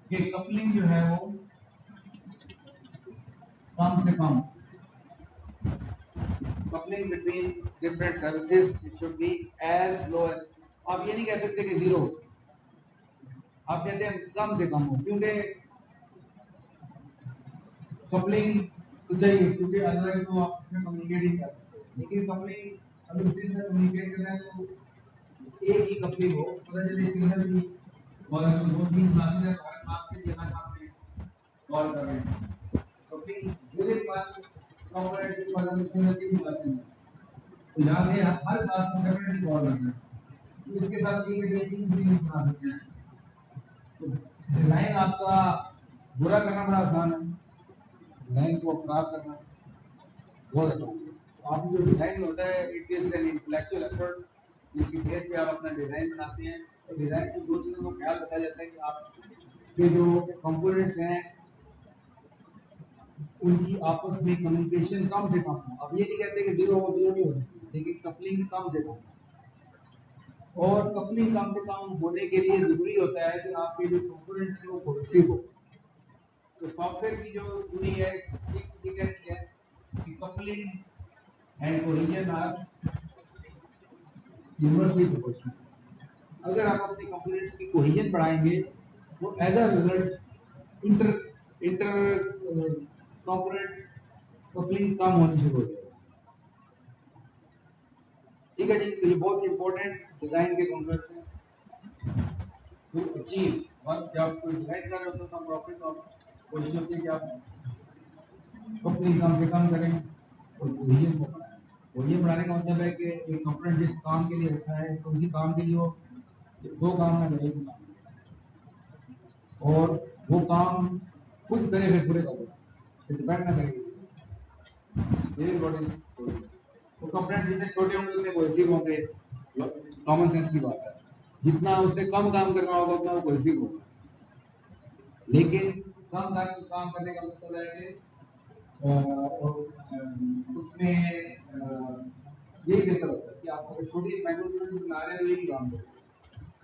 कि कपलिंग जो है वो कम से कम, coupling between different services it should be as low. आप ये नहीं कह सकते कि जीरो, आप कहते हैं कम से कम हो, क्योंकि कपलिंग तो चाहिए, क्योंकि अदरवाइज तो आप इसमें कम्युनिकेट ही कर सकते हैं। लेकिन कपलिंग अगर उसी से कम्युनिकेट करना है तो एक ही कपलिंग हो, पता चले सिग्नल भी और दो तीन क्लासेस है, हर क्लास के लिए अलग आपने कॉल कर रहे हैं, तो फिर विद इन वन कॉर्पोरेट वाला मिशन की बातें तो यहाँ से हर बात को सेपरेटली कॉल करना है। इसके साथ ये रेटिंग भी नहीं बना सकते हैं। तो डिजाइन आपका बुरा करना बड़ा आसान है, डिजाइन को खराब करना बहुत आसान है। तो आपकी जो डिजाइन होता है it is an intellectual effort जिसकी बेस पे आप अपना डिजाइन बनाते हैं। और डिजाइन की दो चीजों को ख्याल रखा जाता है कि आपके जो कंपोनेंट्स हैं उनकी आपस में कम्युनिकेशन कम से कम हो। अब ये नहीं कहते कि जीरो हो, जीरो नहीं हो, लेकिन कपलिंग कम से कम। और कपलिंग कम से कम होने के लिए जरूरी होता है कि आपके जो कंपोनेंट्स हैं वो कोहेसिव हो। तो सॉफ्टवेयर की जो थ्योरी है ये कहती है कि coupling and cohesion are inversely proportional. अगर आप अपने कंपोनेंट्स की कोहेजन बढ़ाएंगे तो as a result inter inter component coupling कम होनी शुरू हो जाएगी। ठीक है जी, तो ये बहुत इंपॉर्टेंट डिजाइन के कॉन्सेप्ट हैं टू अचीव वर्क। जब कोई डिजाइन कर रहे हो तो प्रॉफिट कोशिश होती है कि आप अपनी कम से कम करें और कोहेजन को बढ़ाएं। कोहेजन बढ़ाने का मतलब है कि एक कंपोनेंट जिस काम के लिए रखा है तो उसी काम के लिए वो दो काम ना करे और वो काम खुद करे फिर पूरे का फिर डिपेंड ना करे। तो कंपोनेंट जितने छोटे होंगे उतने कोहेसिव होंगे, कॉमन सेंस की बात है। जितना उसने कम काम करना होगा उतना वो कोहेसिव होगा। लेकिन कम काम करने का मतलब है कि उसमें यही बेहतर होता है कि आप अगर छोटी माइक्रो सर्विस बना रहे हैं तो यही काम करें।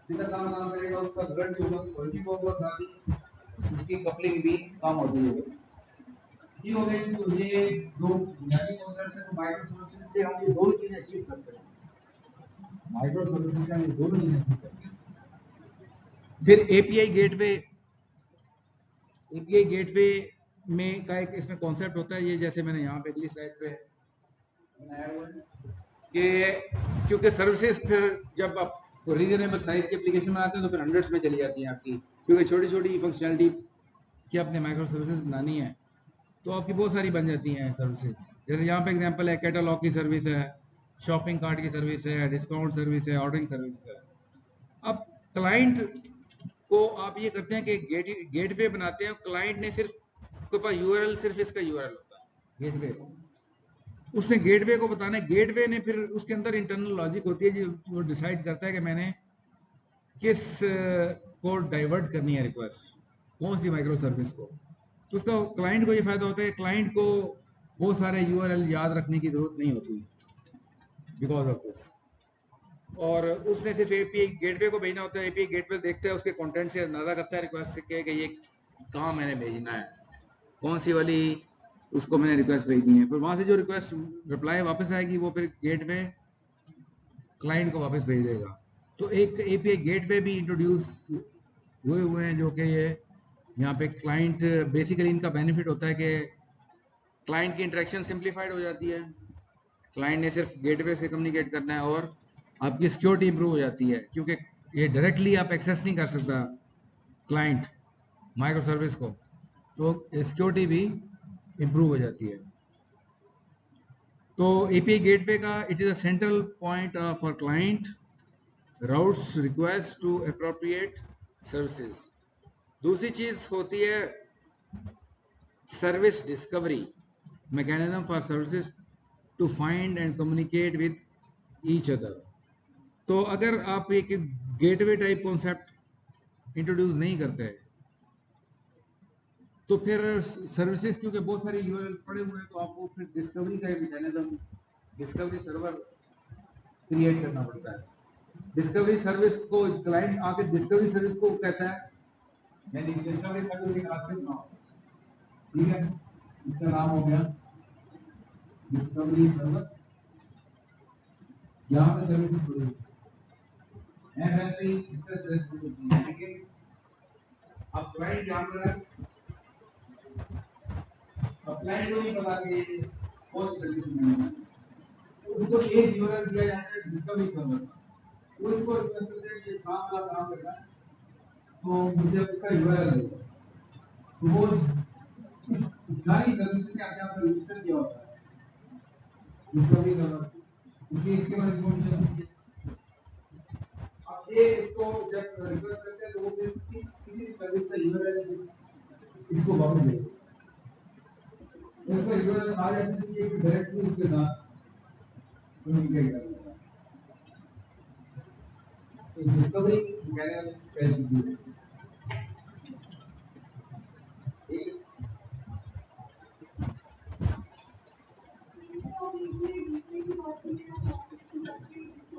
जितना काम करेगा उसका रिजल्ट होगा कोहेसिव होगा, साथ ही उसकी कपलिंग भी कम होती है। ये हो गई। तो ये दो बुनियादी कॉन्सेप्ट है। तो माइक्रो सर्विसेज से हम ये दो चीजें अचीव करते हैं। माइक्रो सर्विसेज से हम ये दोनों चीजें अचीव करते हैं। फिर एपीआई गेटवे में का एक इसमें कॉन्सेप्ट होता है, ये जैसे मैंने यहाँ पे अगली स्लाइड पे बनाया हुआ है कि क्योंकि सर्विसेज फिर जब आप रीजनेबल साइज की एप्लीकेशन बनाते हैं तो फिर हंड्रेड्स में चली जाती हैं आपकी, क्योंकि छोटी छोटी फंक्शनैलिटी की आपने माइक्रो सर्विसेज बनानी है तो आपकी बहुत सारी बन जाती हैं सर्विसेज। जैसे यहाँ पे एग्जांपल है, कैटलॉग की सर्विस है, शॉपिंग कार्ट की सर्विस है, डिस्काउंट सर्विस है, ऑर्डरिंग सर्विस है। अब क्लाइंट को आप ये करते हैं कि गेटवे बनाते हैं, क्लाइंट ने सिर्फ आपके पास यूआरएल, सिर्फ इसका यूआरएल होता है गेटवे को, उसने गेटवे को बताना है। गेटवे ने फिर उसके अंदर इंटरनल लॉजिक होती है जो डिसाइड करता है कि मैंने किस को डाइवर्ट करनी है रिक्वेस्ट, कौन सी माइक्रो सर्विस को। तो उसका क्लाइंट को ये फायदा होता है, क्लाइंट को बहुत सारे यूआरएल याद रखने की जरूरत नहीं होती बिकॉज ऑफ दिस। और उसने सिर्फ एपीआई गेटवे को भेजना होता है, एपीआई गेटवे देखता है उसके कंटेंट से अंदाजा करता है रिक्वेस्ट से कि ये कहाँ मैंने भेजना है, कौन सी वाली उसको मैंने रिक्वेस्ट भेजनी है। फिर वहां से जो रिक्वेस्ट रिप्लाई वापस आएगी वो फिर गेटवे क्लाइंट को वापस भेज देगा। तो एक एपीआई गेटवे भी इंट्रोड्यूस हुए हैं जो कि ये यहाँ पे क्लाइंट बेसिकली इनका बेनिफिट होता है कि क्लाइंट की इंटरेक्शन सिंप्लीफाइड हो जाती है, क्लाइंट ने सिर्फ गेटवे से कम्युनिकेट करना है और आपकी सिक्योरिटी इंप्रूव हो जाती है, क्योंकि ये डायरेक्टली आप एक्सेस नहीं कर सकता क्लाइंट माइक्रो सर्विस को, तो सिक्योरिटी भी इंप्रूव हो जाती है। तो एपीआई गेटवे का it is a central point for client routes request to appropriate services. दूसरी चीज होती है service discovery mechanism for services to find and communicate with each other. तो अगर आप एक गेटवे टाइप कॉन्सेप्ट इंट्रोड्यूस नहीं करते तो फिर सर्विसेज क्योंकि बहुत सारे यूआरएल पड़े हुए हैं तो आपको फिर डिस्कवरी का मैकेनिज्म, डिस्कवरी सर्वर क्रिएट करना पड़ता है। डिस्कवरी सर्विस को क्लाइंट आके डिस्कवरी सर्विस को कहता है, यानी डिस्कवरी सर्विस एक अलग से बनाओ, ठीक है, इसका नाम हो गया डिस्कवरी सर्वर। यहाँ पे सर्विसेज पड़ी एमएलपी, लेकिन अब क्लाइंट यहाँ पर क्लाइंट को नहीं पता कि कौन सी सर्विस मिलेगी, उसको एक यूआरएल दिया जाता है डिस्कवरी सर्वर का, वो इसको रिक्वेस्ट करते हैं कि काम वाला काम करना है तो मुझे उसका यूआरएल दो। तो वो इस सारी सर्विस ने अपने आप रजिस्टर किया होता है डिस्कवरी सर्वर, इसके बाद इन्फॉर्मेशन होती है। अब ये इसको जब रिक्वेस्ट करते हैं तो वो किसी सर्विस का यूआरएल इसको वापस देगा। उसका यूआरएल आ जाता है कि डायरेक्टली उसके साथ कम्युनिकेट करता है। तो डिस्कवरी मैंने पहले दी है।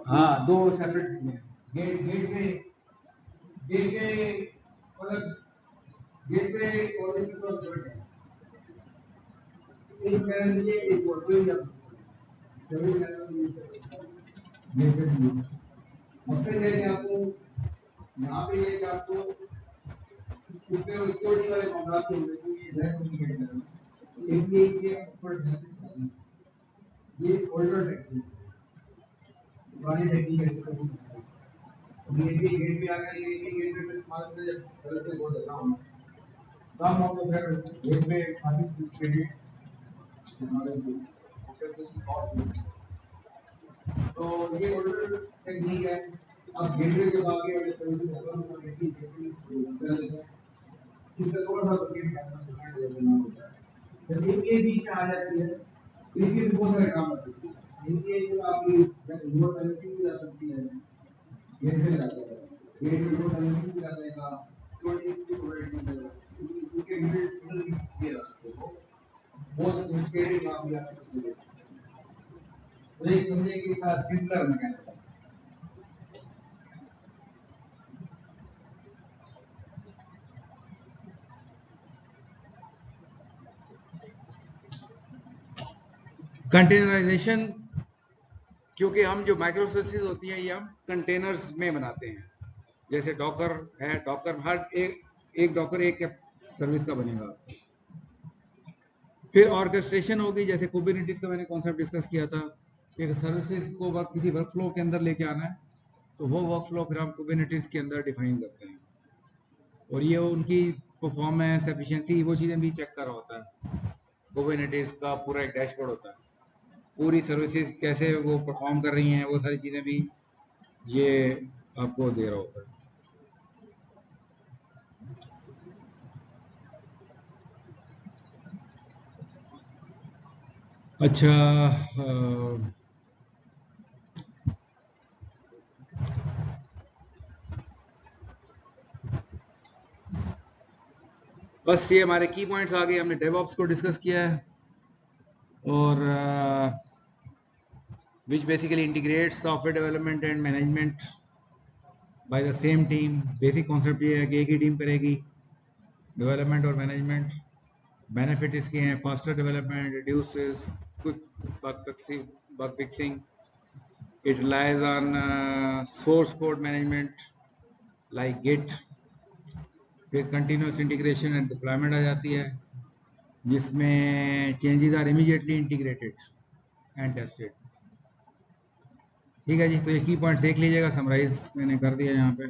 हाँ, दो सेपरेट गेट पे मतलब गेट पे और एक तो सेपरेट है। एक चैनल के लिए एक और कोई नहीं सभी चैनल गेट पे भी मकसद है कि आपको यहाँ पे ये आपको इसमें सिक्योरिटी वाले मामला के होंगे तो ये डायरेक्ट कम्युनिकेट करेंगे। एक ये ऊपर ध्यान ये फोल्डर टेक्निक पुरानी टेक्निक है जिसको ये भी गेट पे आकर ये गेट पे इस्तेमाल करते जब सरल से बोल देता हूँ काम हो तो फिर गेट पे काफी कुछ के लिए हमारे तो ये फोल्डर टेक्निक है। अब गेट पे जब आगे वाले सर्विस खत्म हो गई थी गेट इससे थोड़ा सा गेट करना देना होता है। जब ये बीच में आ जाती है इसलिए बहुत सारे काम करते हैं। इनके जो आपकी जब रिमोट बैलेंसिंग भी आ सकती है गेट पे जाता है गेट पे रिमोट बैलेंसिंग भी कर देगा सिक्योरिटी की प्रोवाइड करेगा क्योंकि मिडिल ये रास्ते को बहुत मुश्किल काम भी आपको मिलेगा। तो एक समझे कि साथ सिंपलर मैकेनिज्म कंटेनराइजेशन, क्योंकि हम जो माइक्रो सर्विसेज होती हैं ये हम कंटेनर्स में बनाते हैं। जैसे डॉकर है, डॉकर हर एक डॉकर एक सर्विस का बनेगा। फिर ऑर्केस्ट्रेशन होगी, जैसे कुबरनेटिस का मैंने कॉन्सेप्ट डिस्कस किया था। एक सर्विसेज को किसी वर्कफ्लो के अंदर लेके आना है तो वो वर्कफ्लो फिर हम कुबरनेटिस के अंदर डिफाइन करते हैं और ये उनकी परफॉर्मेंस एफिशिएंसी वो चीज़ें भी चेक कर रहा होता है। कुबरनेटिस का पूरा एक डैशबोर्ड होता है, पूरी सर्विसेज कैसे वो परफॉर्म कर रही हैं वो सारी चीज़ें भी ये आपको दे रहा होता है। अच्छा, बस ये हमारे की पॉइंट्स आ गए। हमने डेवऑप्स को डिस्कस किया है और which basically integrates software development and management by the same team. Basic concept ये है कि एक ही टीम करेगी डेवलपमेंट और मैनेजमेंट। बेनिफिट इसके हैं faster development, reduces quick bug fixing, it relies on source code management like Git. फिर कंटिन्यूस इंटीग्रेशन एंड डिप्लॉयमेंट आ जाती है जिसमें changes are immediately integrated and tested. ठीक है जी, तो ये की पॉइंट्स देख लीजिएगा, समराइज मैंने कर दिया यहाँ पे।